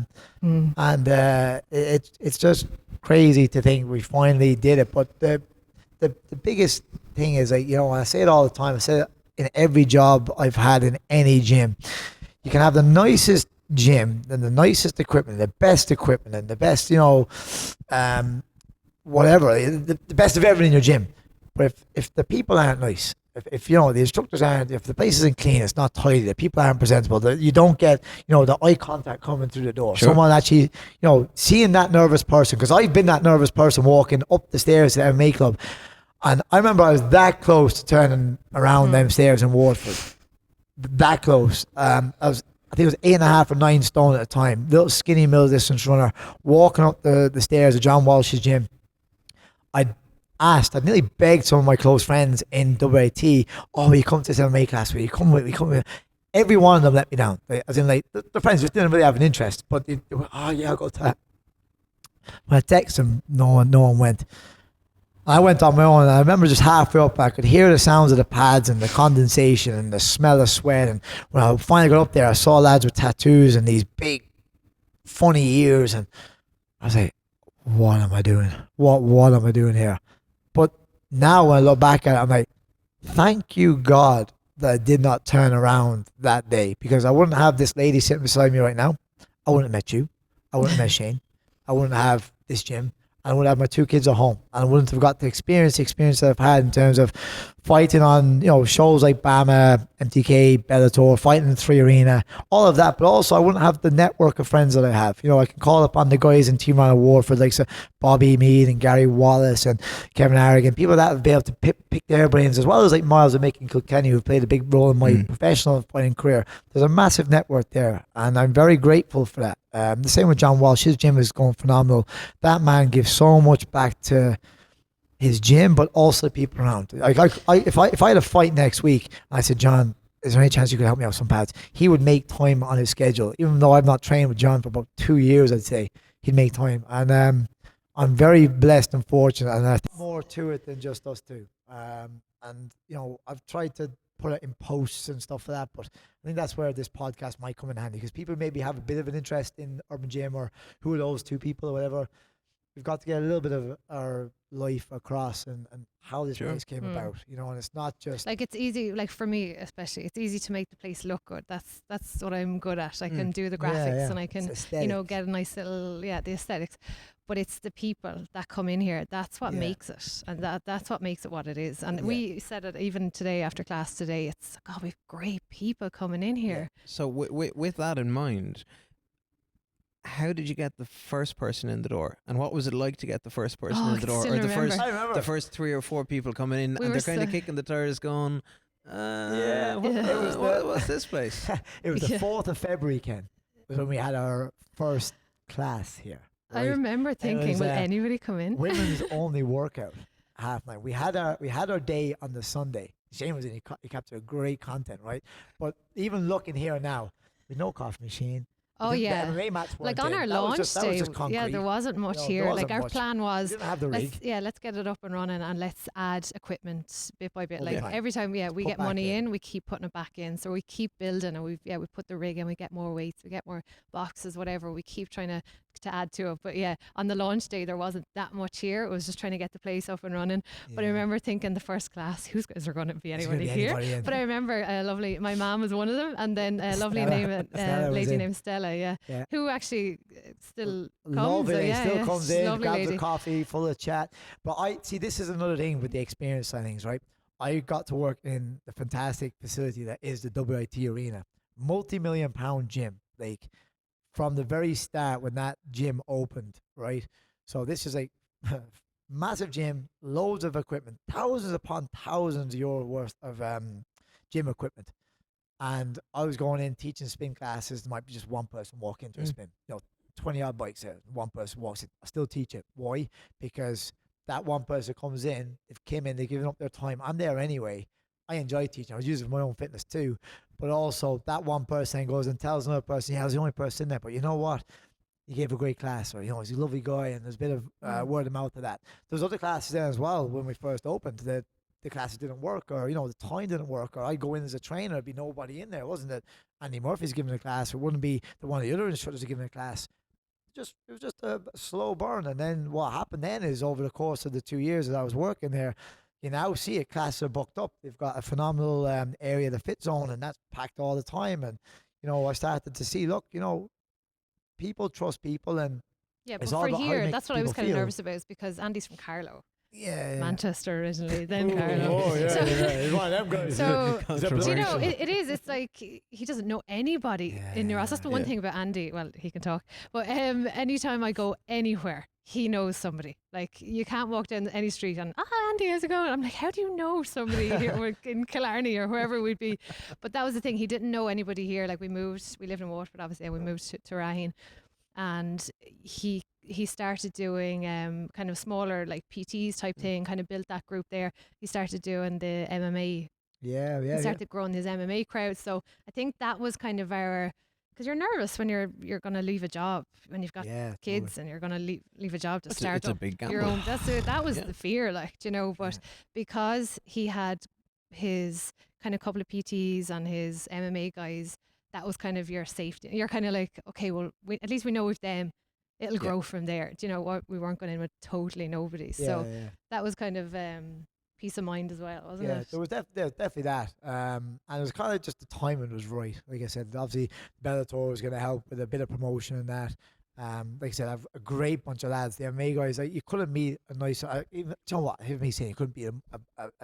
And it's just crazy to think we finally did it. But the biggest thing is, like, you know, I say it all the time. I say it in every job I've had in any gym. You can have the nicest gym and the nicest equipment, the best equipment, and the best, you know, whatever, the best of everything in your gym. But if the people aren't nice, if you know, the instructors aren't, if the place isn't clean, it's not tidy, the people aren't presentable, you don't get, you know, the eye contact coming through the door. Sure. Someone actually, you know, seeing that nervous person, because I've been that nervous person walking up the stairs to the MMA club. And I remember I was that close to turning around them stairs in Waterford. That close. I think it was 8.5 or 9 stone at the time. Little skinny middle distance runner walking up the stairs of John Walsh's gym. I nearly begged some of my close friends in WAT, oh, will you come to this MMA class? Will you come with? Every one of them let me down. As in, like, the friends just didn't really have an interest. But they were, oh yeah, I'll go to that. When I texted them, no one went. I went on my own, and I remember just halfway up, I could hear the sounds of the pads and the condensation and the smell of sweat. And when I finally got up there, I saw lads with tattoos and these big, funny ears. And I was like, what am I doing? What am I doing here? But now when I look back at it, I'm like, thank you God that I did not turn around that day, because I wouldn't have this lady sitting beside me right now. I wouldn't have met you. I wouldn't have met Shane. I wouldn't have this gym. I wouldn't have my two kids at home. And I wouldn't have got the experience that I've had in terms of fighting on, shows like BAMA, MTK, Bellator, fighting in 3 Arena, all of that. But also I wouldn't have the network of friends that I have. I can call upon the guys in Team Round Warford, like Bobby Mead and Gary Wallace and Kevin Harrigan, people that would be able to pick their brains, as well as like Miles and Mick and Kilkenny, who've played a big role in my professional fighting career. There's a massive network there, and I'm very grateful for that. The same with John Walsh. His gym is going phenomenal. That man gives so much back to his gym, but also the people around. Like if I had a fight next week, and I said, John, is there any chance you could help me out with some pads? He would make time on his schedule. Even though I've not trained with John for about 2 years, I'd say he'd make time. And I'm very blessed and fortunate, and I think more to it than just us two. And I've tried to put it in posts and stuff like that, but I think that's where this podcast might come in handy, because people maybe have a bit of an interest in Urban Gym, or who are those two people or whatever. We've got to get a little bit of our life across, and how this place came about, and it's not just like, it's easy, like for me especially, it's easy to make the place look good. That's what I'm good at. I can do the graphics, and I can get a nice little the aesthetics, but it's the people that come in here. That's what makes it, and that's what makes it what it is. And we said it even today after class today. It's, God, we've great people coming in here. So with that in mind, how did you get the first person in the door, and what was it like to get the first person in the door, or the first 3 or 4 people coming in, and they're kind of kicking the tires, going, what's this place? It was the 4th of February, Ken, was when we had our first class here. Right? I remember thinking, will anybody come in? Women's only workout, half night. We had our day on the Sunday. Shane was in. He captured great content, right? But even looking here now, with no coffee machine. Oh yeah, the MMA mats like on our launch day, there wasn't much here. Like our plan was, didn't have the rig. let's get it up and running, and let's add equipment bit by bit. Like every time, we get money in, we keep putting it back in. So we keep building, and we put the rig in, we get more weights, we get more boxes, whatever. We keep trying to add to it. But on the launch day, there wasn't that much here. It was just trying to get the place up and running. But I remember thinking, the first class, is there going to be anybody here? But I remember my mom was one of them, and then a lovely lady named Stella, who actually still comes. Still comes in, grabs lady. a coffee, full of chat. But I see, this is another thing with the experience side of things, right? I got to work in the fantastic facility that is the WIT Arena, multi-million-pound gym, like, from the very start when that gym opened, right? So this is like massive gym, loads of equipment, thousands upon thousands of euro worth of gym equipment. And I was going in teaching spin classes. There might be just one person walk into a spin. 20 odd bikes there. One person walks in. I still teach it. Why? Because that one person comes in, they've came in, they've given up their time. I'm there anyway. I enjoy teaching. I was using my own fitness too. But also that one person goes and tells another person, I was the only person in there. But you know what? You gave a great class, or, he's a lovely guy, and there's a bit of word of mouth of that. There's other classes there as well when we first opened that the classes didn't work, or, the time didn't work, or I'd go in as a trainer, there'd be nobody in there. It wasn't that Andy Murphy's giving a class, or it wouldn't be the one of the other instructors giving a class. It was just a slow burn. And then what happened then is, over the course of the 2 years that I was working there, you now see it, classes are booked up. They've got a phenomenal area, the fit zone, and that's packed all the time. And, I started to see, look, people trust people. And but for here, that's what I was kind of nervous about, is because Andy's from Carlow. Manchester originally, then Carlow. He's one of them guys. So, it is. It's like he doesn't know anybody in New Ross. That's the one thing about Andy. Well, he can talk, but anytime I go anywhere, he knows somebody. Like, you can't walk down any street and, Andy, how's it going? I'm like, how do you know somebody here in Killarney or wherever we'd be? But that was the thing. He didn't know anybody here. Like, we lived in Waterford, obviously, and we moved to Raheen, and he started doing kind of smaller, like, PTs type thing, kind of built that group there. He started doing the MMA. He started growing his MMA crowd. So I think that was kind of because you're nervous when you're going to leave a job, when you've got kids, and you're going to leave a job to start up your own. That was the fear, like, but because he had his kind of couple of PTs and his MMA guys, that was kind of your safety. You're kind of like, okay, well, at least we know with them, it'll grow from there. Do you know what? We weren't going in with totally nobody. So that was kind of peace of mind as well, wasn't Yeah, it? there was definitely that. And it was kind of just the timing was right. Like I said, obviously Bellator was going to help with a bit of promotion and that. Like I said, I have a great bunch of lads. The MMA guys, like, you couldn't meet a nicer. Even, you know what? Hear me saying, you couldn't meet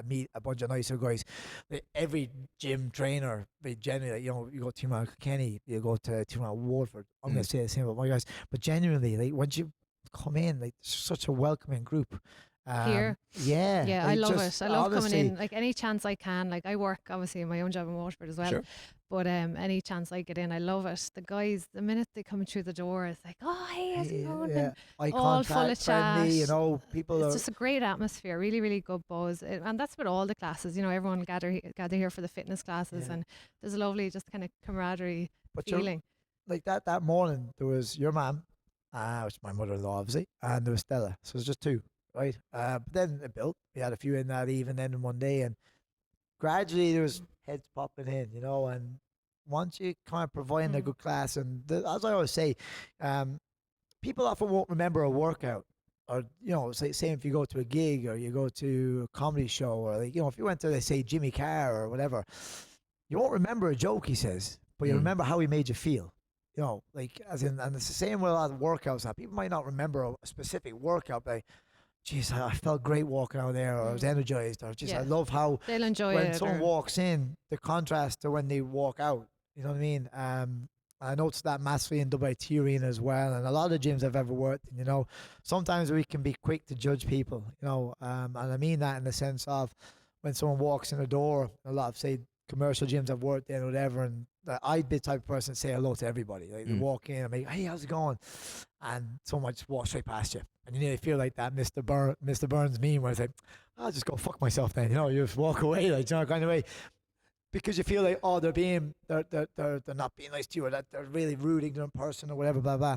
meet a bunch of nicer guys. Like, every gym trainer, they genuinely, you know, you go to Team Kenny, you go to Team Woodford. I'm going to say the same about my guys, but genuinely, like once you come in, like such a welcoming group. Here. Yeah, Yeah, like, I love just, it. I love coming honestly, in. Like any chance I can. Like I work obviously in my own job in Waterford as well. Sure. But any chance I get in, I love it. The guys, the minute they come through the door, it's like, oh hey, how's it going? Yeah, And eye all full of contact, friendly, chat. you know, people It's are. just a great atmosphere, really, really good buzz. And that's with all the classes. You know, everyone gather here for the fitness classes, Yeah. and there's a lovely just kind of camaraderie But feeling. like that morning, there was your mum, which is my mother-in-law, obviously, and there was Stella. So it was just two, right? But then it built. We had a few in that even then in one day, and gradually there was heads popping in, you know. And once you kind of providing a good class, and as I always say, um, people often won't remember a workout. Or, you know, say if you go to a gig or you go to a comedy show, or, like, you know, if you went to, let's say, Jimmy Carr or whatever, you won't remember a joke he says, but you remember how he made you feel. You know, like, as in, and it's the same with a lot of workouts now. People might not remember a specific workout, like, geez, I felt great walking out there, or I was energized, or just, I love how They'll enjoy when it. someone or- walks in, the contrast to when they walk out. You know what I mean? I noticed that massively in WT Arena as well, and a lot of gyms I've ever worked in. You know, sometimes we can be quick to judge people. You know, and I mean that in the sense of when someone walks in the door. A lot of, say, commercial gyms I've worked in or whatever, and I'd be the type of person to say hello to everybody. Like, they walk in, I'm like, hey, how's it going? And someone just walks straight past you, and you nearly feel like that Mr. Burns meme where it's like, I'll just go fuck myself then. You know, you just walk away, like, you know, kind of way. Because you feel like, oh, they're not being nice to you, or that they're really rude, ignorant person, or whatever, blah blah.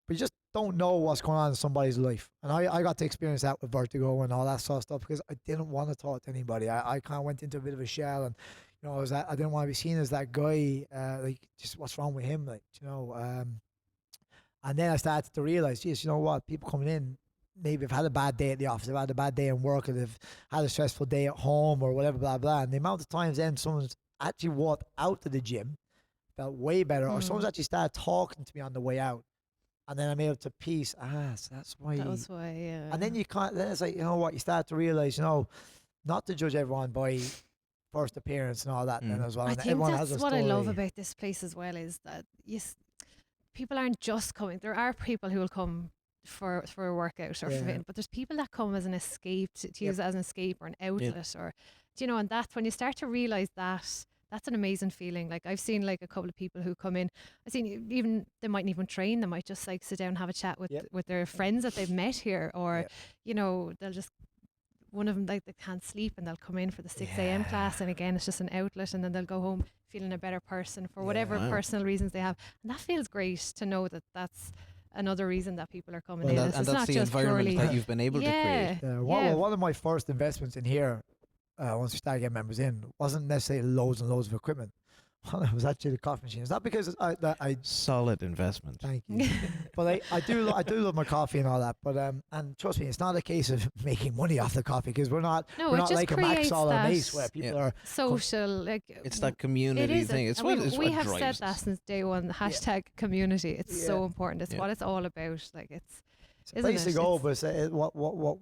But you just don't know what's going on in somebody's life. And I got to experience that with vertigo and all that sort of stuff, because I didn't want to talk to anybody. I kind of went into a bit of a shell, and, you know, I didn't want to be seen as that guy. Like, just what's wrong with him, like, you know. And then I started to realize, geez, you know what? People coming in, maybe have had a bad day at the office, they've had a bad day in work, or they've had a stressful day at home, or whatever, blah, blah. And the amount of times then someone's actually walked out to the gym, felt way better, or someone's actually started talking to me on the way out. And then I'm able to piece, so that's why. That was why, yeah. And then you can't, then it's like, you know what? You start to realize, you know, not to judge everyone by first appearance and all that then as well. I And think everyone that's has a what I love story. about this place as well, is that people aren't just coming. There are people who will come for a workout or for but there's people that come as an escape, to use it as an escape or an outlet, or, you know, and that's when you start to realize that that's an amazing feeling. Like, I've seen, like, a couple of people who come in, I've seen, even they mightn't even train, they might just, like, sit down and have a chat with their friends that they've met here, or you know, they'll just, one of them, like, they can't sleep and they'll come in for the 6 a.m. class, and again, it's just an outlet, and then they'll go home feeling a better person for whatever personal reasons they have, and that feels great to know that that's another reason that people are coming in. And It's that's not the just environment purely that you've been able to create. Well, one of my first investments in here, once we started getting members in, wasn't necessarily loads and loads of equipment. It was actually the coffee machine. It's not because I Solid investment. thank you, but I do love my coffee and all that. But and trust me, it's not a case of making money off the coffee, because we're not No, we're it not just like a creates Maxall or that Mace where people are. social, like, It's that community it is thing. It's and what, we, it's we what have said drives that us. since day one. Hashtag community. It's so important. It's what it's all about. Like, it's a place to go, but what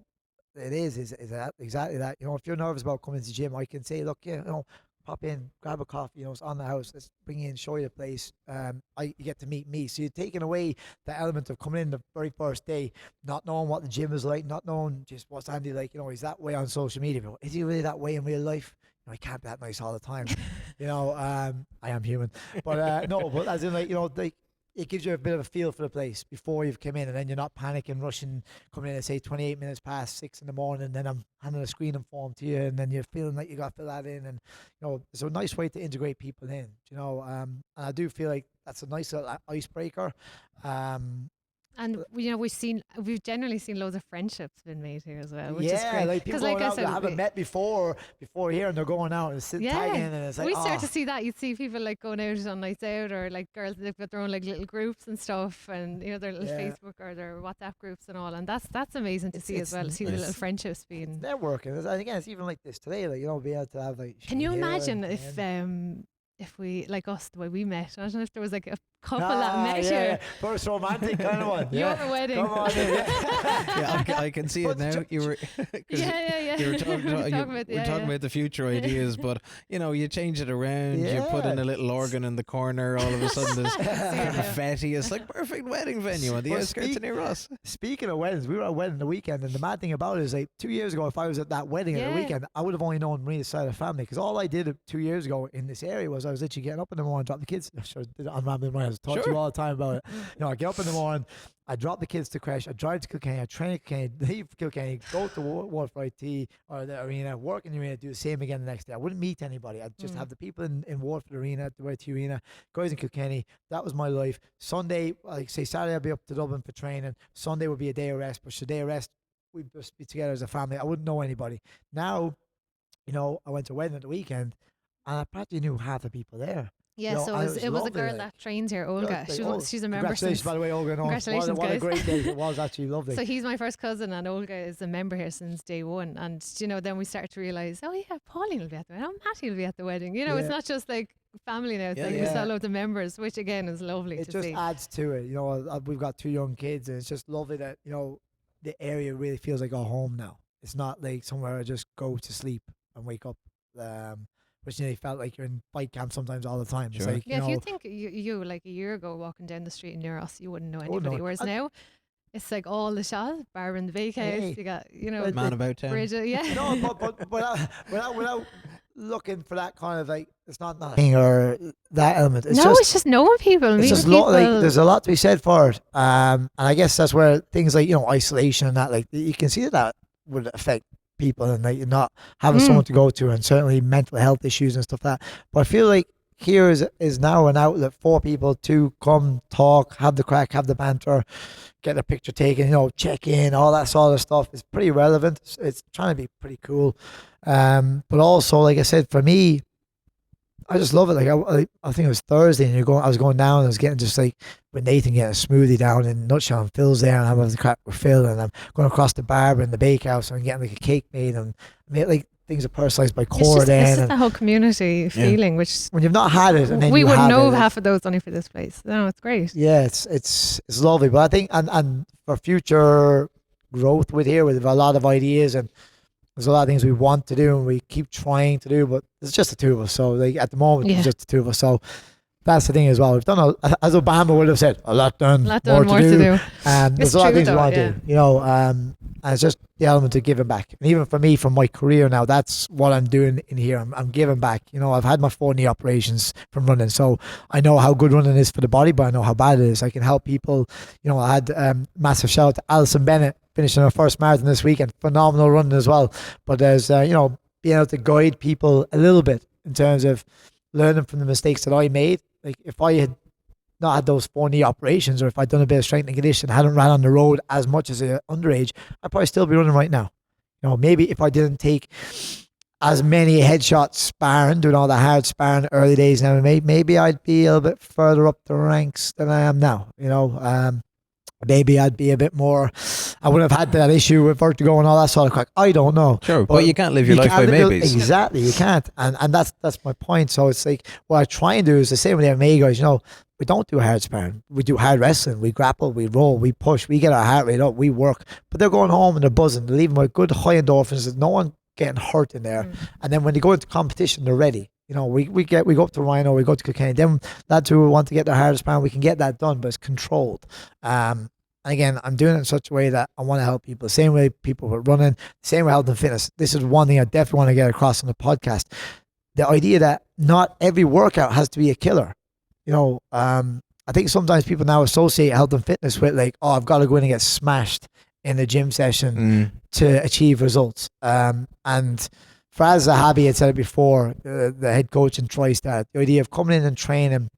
it is that exactly that. You know, if you're nervous about coming to the gym, I can say, look, you know, pop in, grab a coffee. You know, it's on the house. Let's bring you in, show you the place. You get to meet me. So you're taking away the element of coming in the very first day, not knowing what the gym is like, not knowing just what's Andy like. You know, he's that way on social media. But is he really that way in real life? You know, he can't be that nice all the time. You know, I am human, but no, but as in, like, you know, like, it gives you a bit of a feel for the place before you've come in, and then you're not panicking, rushing, coming in at, say, 28 minutes past 6 in the morning, and then I'm handing a screening form to you, and then you're feeling like you got to fill that in, and, you know, it's a nice way to integrate people in, you know, and I do feel like that's a nice little icebreaker. And we've generally seen loads of friendships been made here as well, which is Yeah, great. like people 'Cause going like I out that said, haven't met before here, and they're going out and tagging, and it's like, we start to see that. You'd see people like going out on nights out, or like girls, they've got their own like little groups and stuff, and their little Yeah. Facebook or their WhatsApp groups and all, and that's amazing to see as well. To see the nice. little friendships being. networking. And again, it's even like this today, like, being able to have like. Can you here imagine and if we, like us, the way we met? Imagine if there was like a couple Ah, that met yeah, you. first romantic kind of one. Your Yeah. wedding. Come on in, yeah. Yeah, I can see it But now. You were, 'cause Yeah. you were talking, We're we're talking about the future ideas, but you change it around. You put in Yeah. a little organ in the corner. All of a sudden, there's Yeah. confetti. It's like perfect wedding venue on the Well, outskirts of near us. Speaking of weddings, we were at a wedding the weekend, and the mad thing about it is, like, 2 years ago, if I was at that wedding at the Yeah. weekend, I would have only known Marina's side of the family, because all I did 2 years ago in this area was I was literally getting up in the morning, drop the kids. I'm rambling my head. I talk to Sure. you all the time about it. I get up in the morning, I drop the kids to crash, I drive to Kilkenny, I train at Kilkenny, leave Kilkenny, go to Waterford IT or the arena, work in the arena, do the same again the next day. I wouldn't meet anybody. I'd just have the people in Waterford Arena, the IT Arena, guys in Kilkenny. That was my life. Sunday, like say Saturday, I'd be up to Dublin for training. Sunday would be a day of rest, but the day of rest, we'd just be together as a family. I wouldn't know anybody. Now, I went to a wedding at the weekend, and I practically knew half the people there. Yeah, so and it was a lovely, girl like. that trains here, Olga. Like, She's a member Congratulations, since. by the way, Olga. No, Congratulations, what a guys. great day it was. Actually lovely. So he's my first cousin, and Olga is a member here since day one. And then we started to realize, oh yeah, Pauline will be at the wedding. Oh, Matty will be at the wedding. Yeah. it's not just like family now. It's Yeah, like we yeah. still loads of members, which again is lovely It to just see. adds to it. We've got 2 young kids, and it's just lovely that the area really feels like a home now. It's not like somewhere I just go to sleep and wake up. Which felt like you're in bike camp sometimes all the time. It's Sure. like, Yeah, if you think you like a year ago walking down the street near us, you wouldn't know wouldn't know anybody. it. Whereas And- now, it's like all the shops, bar in the bakehouse. Hey. You got But- Man about town. Bridget. Yeah. no, but without looking for that kind of like, it's not nothing or that element. It's it's just knowing people, it's meeting just people. there's a lot to be said for it. And I guess that's where things like isolation and that, like, you can see that would affect people, and like not having someone to go to, and certainly mental health issues and stuff like that. But I feel like here is now an outlet for people to come, talk, have the crack, have the banter, get a picture taken, check in, all that sort of stuff. It's pretty relevant. It's trying to be pretty cool. But also, like I said, for me, I just love it. Like I think it was Thursday, and I was going down, and I was getting just like with Nathan getting a smoothie down in Nutshell, and Phil's there, and I'm having the crack with Phil, and I'm going across the barber in the bakehouse, and I'm getting like a cake made, and like things are personalised by Cora It's then. just And the whole community feeling, which when you've not had it, and then we you wouldn't have know it, half of those only for this place. No, it's great. yeah, it's lovely. But I think and for future growth with a lot of ideas, and there's a lot of things we want to do and we keep trying to do, but it's just the two of us. So like at the moment, Yeah. it's just the two of us. So that's the thing as well. We've done, as Obama would have said, a lot done, More to do. And there's It's a lot of true things we though, want to do, and it's just the element of giving back. And even for me, from my career now, that's what I'm doing in here. I'm giving back. I've had my 4 knee operations from running, so I know how good running is for the body, but I know how bad it is. I can help people. I had massive shout out to Alison Bennett finishing her first marathon this weekend. Phenomenal running as well. But there's, being able to guide people a little bit in terms of learning from the mistakes that I made. Like if I had not had those 4 knee operations, or if I'd done a bit of strength and condition, hadn't ran on the road as much as an underage, I'd probably still be running right now. Maybe if I didn't take as many headshots sparring, doing all the hard sparring early days in MMA, maybe I'd be a little bit further up the ranks than I am now. Maybe I'd be a bit more, I wouldn't have had that issue with vertigo and all that sort of crack. I don't know. Sure, but you can't live your life by can't live maybes. Exactly, you can't. And that's my point. So it's like, what I try and do is the same with the MMA guys, we don't do hard sparring. We do hard wrestling. We grapple, we roll, we push, we get our heart rate up, we work. But they're going home and they're buzzing. They're leaving with good high endorphins. There's no one getting hurt in there. And then when they go into competition, they're ready. We go up to Rhino, we go to Kilkenny. Then lads who want to get their hardest sparring, we can get that done, but it's controlled. And again, I'm doing it in such a way that I want to help people. The same way people were running, the same way health and fitness. This is one thing I definitely want to get across on the podcast. The idea that not every workout has to be a killer. I think sometimes people now associate health and fitness with like, oh, I've got to go in and get smashed in a gym session to achieve results. And Fraz Zahabi had said it before, the head coach in TriStar, the idea of coming in and training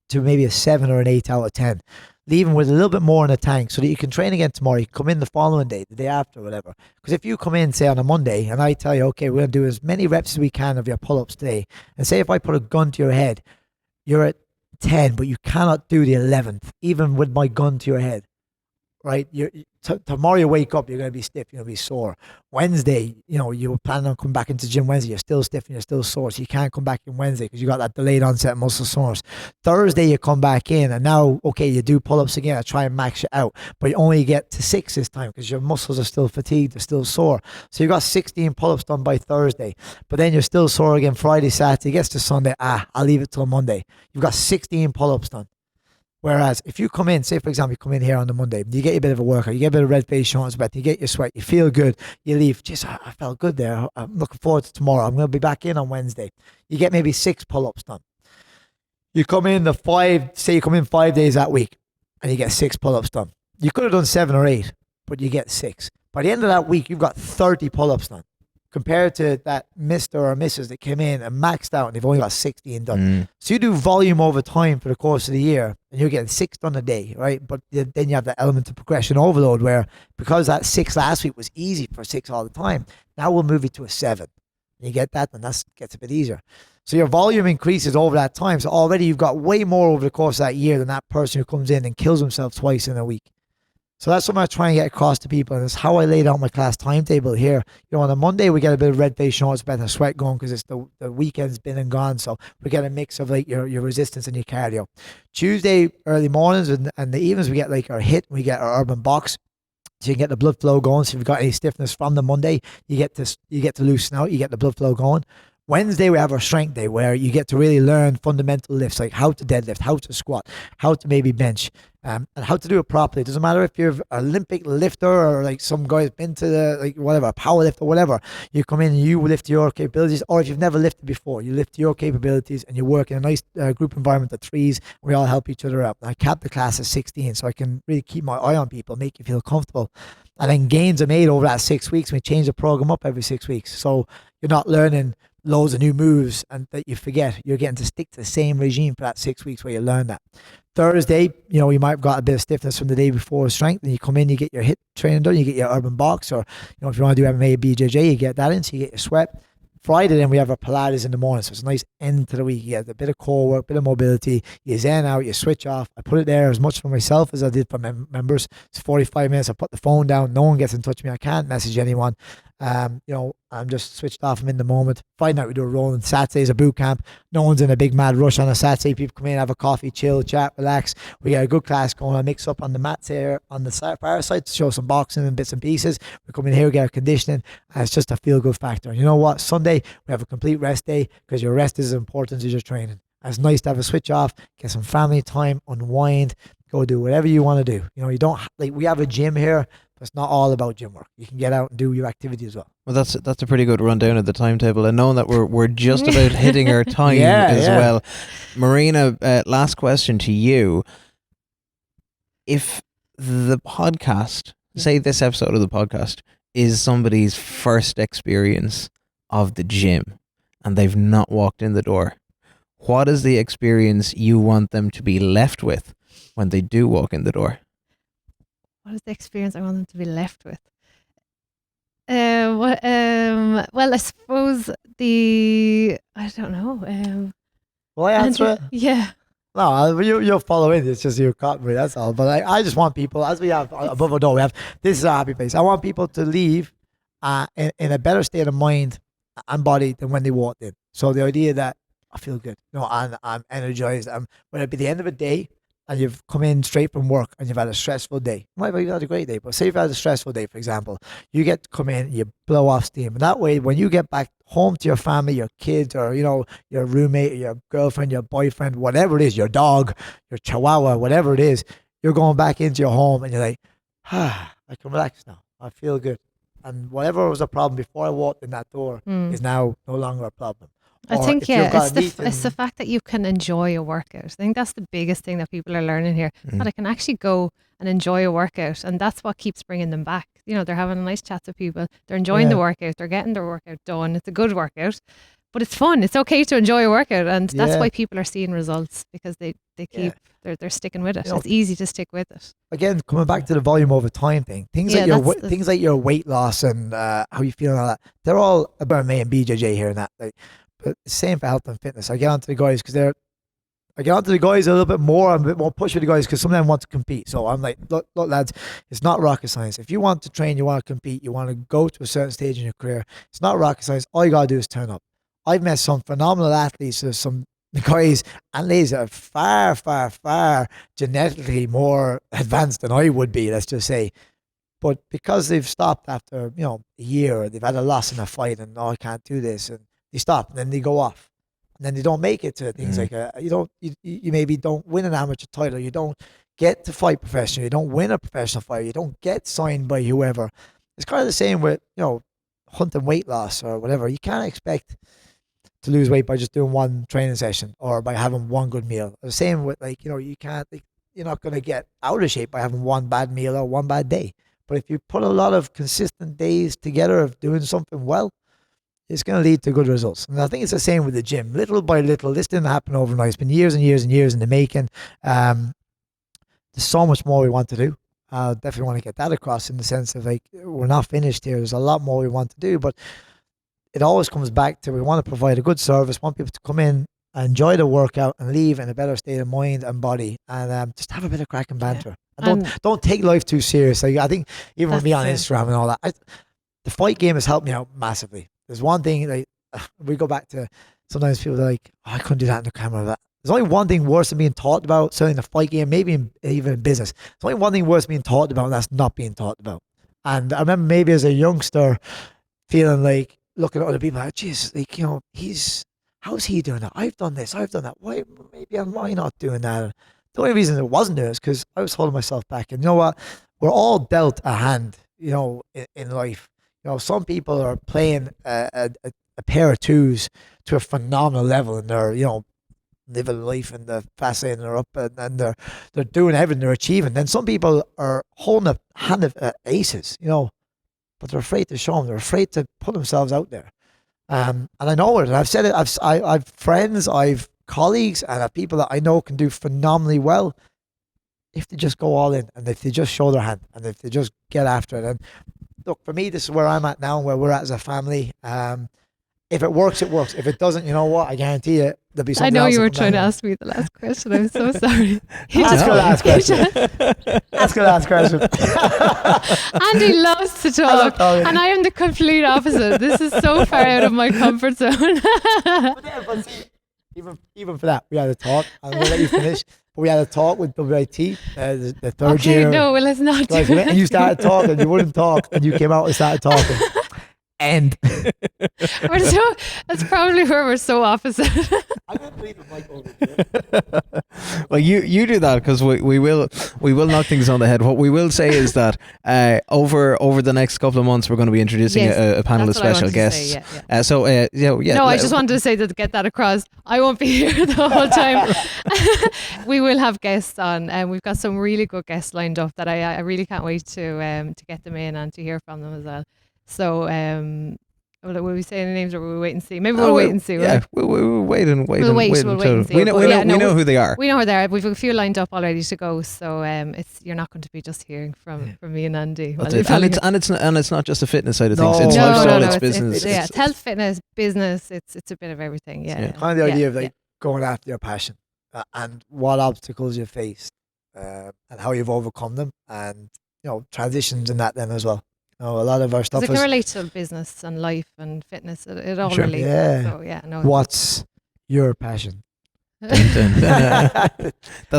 to maybe a 7 or an 8 out of 10. Leaving with a little bit more in the tank so that you can train again tomorrow. You can come in the following day, the day after, whatever. Because if you come in, say, on a Monday, and I tell you, okay, we're going to do as many reps as we can of your pull-ups today, and say if I put a gun to your head, you're at 10, but you cannot do the 11th, even with my gun to your head, right? Tomorrow you wake up, you're going to be stiff, you're going to be sore. Wednesday, you were planning on coming back into gym Wednesday, you're still stiff and you're still sore, so you can't come back in Wednesday because you got that delayed onset muscle soreness. Thursday you come back in, and now, okay, you do pull-ups again, I try and max it out, but you only get to 6 this time because your muscles are still fatigued, they're still sore. So you got 16 pull-ups done by Thursday, but then you're still sore again Friday, Saturday, gets to Sunday, I'll leave it till Monday. You've got 16 pull-ups done. Whereas if you come in, say for example, you come in here on the Monday, you get a bit of a workout, you get a bit of red face, shoulders, breath, you get your sweat, you feel good, you leave. Just, I felt good there. I'm looking forward to tomorrow. I'm going to be back in on Wednesday. You get maybe 6 pull-ups done. You come in say you come in 5 days that week and you get 6 pull-ups done. You could have done 7 or 8, but you get 6. By the end of that week, you've got 30 pull-ups done. Compared to that Mr. or Mrs. that came in and maxed out and they've only got 16 done. So you do volume over time for the course of the year and you're getting 6 done a day, right? But then you have the element of progression overload where because that 6 last week was easy for 6 all the time, now we'll move you to a 7. You get that, and that gets a bit easier. So your volume increases over that time. So already you've got way more over the course of that year than that person who comes in and kills himself twice in a week. So that's what I'm trying to get across to people, and it's how I laid out my class timetable here. On a Monday, we get a bit of red face, shoulders, breath, and sweat going because it's the weekend's been and gone. So we get a mix of like your resistance and your cardio. Tuesday, early mornings and the evenings, we get like our HIIT, we get our urban box. So you can get the blood flow going. So if you've got any stiffness from the Monday, you get to loosen out, you get the blood flow going. Wednesday, we have our strength day where you get to really learn fundamental lifts, like how to deadlift, how to squat, how to maybe bench, and how to do it properly. It doesn't matter if you're an Olympic lifter or like some guy's been to the power lift or whatever. You come in and you lift your capabilities, or if you've never lifted before, you lift your capabilities and you work in a nice group environment of 3s. We all help each other out. I cap the class at 16 so I can really keep my eye on people, make you feel comfortable. And then gains are made over that 6 weeks. We change the program up every 6 weeks. So you're not learning loads of new moves and that you forget. You're getting to stick to the same regime for that 6 weeks where you learn that. Thursday, you might have got a bit of stiffness from the day before strength, and you come in, you get your HIIT training done, you get your urban box, or if you want to do MMA, BJJ, you get that in, so you get your sweat. Friday, then we have our Pilates in the morning, so it's a nice end to the week. You get a bit of core work, bit of mobility, you zen out, you switch off. I put it there as much for myself as I did for members. It's 45 minutes, I put the phone down, no one gets in touch with me, I can't message anyone. I'm just switched off. I'm in the moment. Friday night we do a rolling. Saturday's a boot camp. No one's in a big mad rush on a Saturday. People come in, have a coffee, chill, chat, relax. We got a good class going. I mix up on the mats here on the fireside to show some boxing and bits and pieces. We come in here, get our conditioning. And it's just a feel good factor. And you know what? Sunday we have a complete rest day because your rest is as important as your training. And it's nice to have a switch off, get some family time, unwind, go do whatever you want to do. You don't we have a gym here. But it's not all about gym work. You can get out and do your activity as well. Well, that's a pretty good rundown of the timetable, and knowing that we're just about hitting our time well. Marina, last question to you: if the podcast, say this episode of the podcast, is somebody's first experience of the gym, and they've not walked in the door, what is the experience you want them to be left with when they do walk in the door? What is the experience I want them to be left with? Well, I suppose I don't know. Will I answer it? Yeah. No, you'll follow in. It's just you caught me, that's all. But I just want people, as we have above a door, we have, this is a happy place. I want people to leave in a better state of mind and body than when they walked in. So the idea that I feel good, I'm energized. When it be the end of a day, and you've come in straight from work and you've had a stressful day. Maybe you've had a great day, but say you've had a stressful day, for example, you get to come in, you blow off steam. And that way, when you get back home to your family, your kids, or, your roommate, your girlfriend, your boyfriend, whatever it is, your dog, your chihuahua, whatever it is, you're going back into your home and you're like, I can relax now. I feel good. And whatever was a problem before I walked in that door is now no longer a problem. I think, it's the fact that you can enjoy a workout. I think that's the biggest thing that people are learning here, that I can actually go and enjoy a workout, and that's what keeps bringing them back. They're having a nice chat with people, they're enjoying the workout, they're getting their workout done, it's a good workout, but it's fun. It's okay to enjoy a workout, and that's Yeah. why people are seeing results, because they keep they're sticking with it. You know, It's easy to stick with it. Again, coming back to the volume over time thing, things Yeah, like your that's- things like your weight loss and how you feel and all that, they're all about me and BJJ here and that. Like, but same for health and fitness. I get onto the guys because I get onto the guys a little bit more. I'm a bit more push with the guys because some of them want to compete. So I'm like, look, lads, it's not rocket science. If you want to train, you want to compete, you want to go to a certain stage in your career, it's not rocket science. All you gotta do is turn up. I've met some phenomenal athletes, some guys and ladies that are far, far, far genetically more advanced than I would be, let's just say. But because they've stopped after, a year, or they've had a loss in a fight and, I can't do this, and they stop and then they go off. And then they don't make it to things like, you maybe don't win an amateur title, you don't get to fight professionally, you don't win a professional fight, you don't get signed by whoever. It's kind of the same with, hunting weight loss or whatever. You can't expect to lose weight by just doing one training session or by having one good meal. The same with you can't, you're not going to get out of shape by having one bad meal or one bad day. But if you put a lot of consistent days together of doing something well, it's going to lead to good results. And I think it's the same with the gym. Little by little, this didn't happen overnight. It's been years and years and years in the making. There's so much more we want to do. Definitely want to get that across in the sense of we're not finished here. There's a lot more we want to do, but it always comes back to we want to provide a good service, want people to come in, enjoy the workout and leave in a better state of mind and body, and just have a bit of crack and banter. And don't take life too serious. I think even with me on Instagram and all that, the fight game has helped me out massively. There's one thing we go back to, sometimes people are like, I couldn't do that in the camera. There's only one thing worse than being talked about, certainly in the fight game, maybe even in business. There's only one thing worse than being talked about, and that's not being talked about. And I remember maybe as a youngster feeling like, looking at other people like, geez, how's he doing that? I've done this, I've done that. Why am I not doing that? The only reason it wasn't doing it is because I was holding myself back. And you know what? We're all dealt a hand, in life. Some people are playing a pair of twos to a phenomenal level, and they're, living life in the fast lane, they're up and they're doing everything, they're achieving. Then some people are holding a hand of aces, but they're afraid to show them. They're afraid to put themselves out there. And I know it, and I've said it. I've friends, I've colleagues, and I've people that I know can do phenomenally well if they just go all in and if they just show their hand and if they just get after it. And look, for me, this is where I'm at now, where we're at as a family. If it works, it works. If it doesn't, you know what? I guarantee you there'll be something else. I know you were trying to ask me the last question. I'm so sorry. Ask her the last question. Ask her the last question. Andy loves to talk, and I am the complete opposite. This is so far out of my comfort zone. But see, even for that, we had a talk. I'm going to let you finish. But we had a talk with WIT, the third year. No, well, let's not do it. And you started talking. You wouldn't talk, and you came out and started talking. And that's probably where we're so opposite. I'm going to leave the mic over here. Well, you do that because we will knock things on the head. What we will say is that over the next couple of months we're going to be introducing a panel of special guests. No, I just wanted to say that to get that across. I won't be here the whole time. We will have guests on, and we've got some really good guests lined up that I really can't wait to get them in and to hear from them as well. So, will we say any names or will we wait and see? Maybe we'll wait and see. Yeah, we'll wait and We'll wait and see. We know who they are. We know who they are. We've a few lined up already to go. So, you're not going to be just hearing from me and Andy. And it's not just a fitness side of things. It's lifestyle, lifestyle, it's business. It's health, fitness, business. It's a bit of everything. Yeah. Kind of the idea of going after your passion and what obstacles you face and how you've overcome them, and transitions in that then as well. A lot of our stuff it can relate to business and life and fitness. It all relates. Yeah. So, what's your passion? That's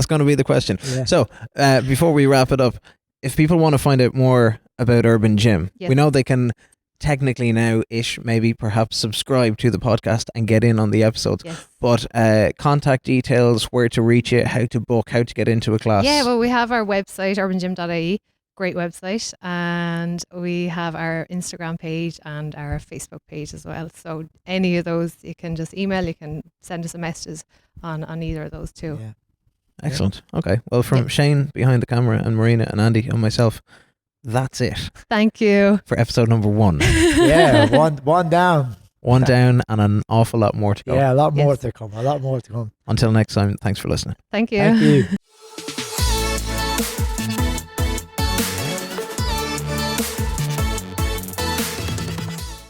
going to be the question. Yeah. So before we wrap it up, if people want to find out more about Urban Gym, we know they can technically now-ish maybe perhaps subscribe to the podcast and get in on the episodes. Yes. But contact details, where to reach it, how to book, how to get into a class. Yeah, well, we have our website, urbangym.ie. Great website, and we have our Instagram page and our Facebook page as well. So any of those, you can just email, you can send us a message on either of those two. Yeah. Excellent. Okay. Well, from Shane behind the camera and Marina and Andy and myself, that's it. Thank you for episode number 1. Yeah, one down. One down and an awful lot more to go. Yeah, a lot more Yes. to come. A lot more to come. Until next time, thanks for listening. Thank you. Thank you.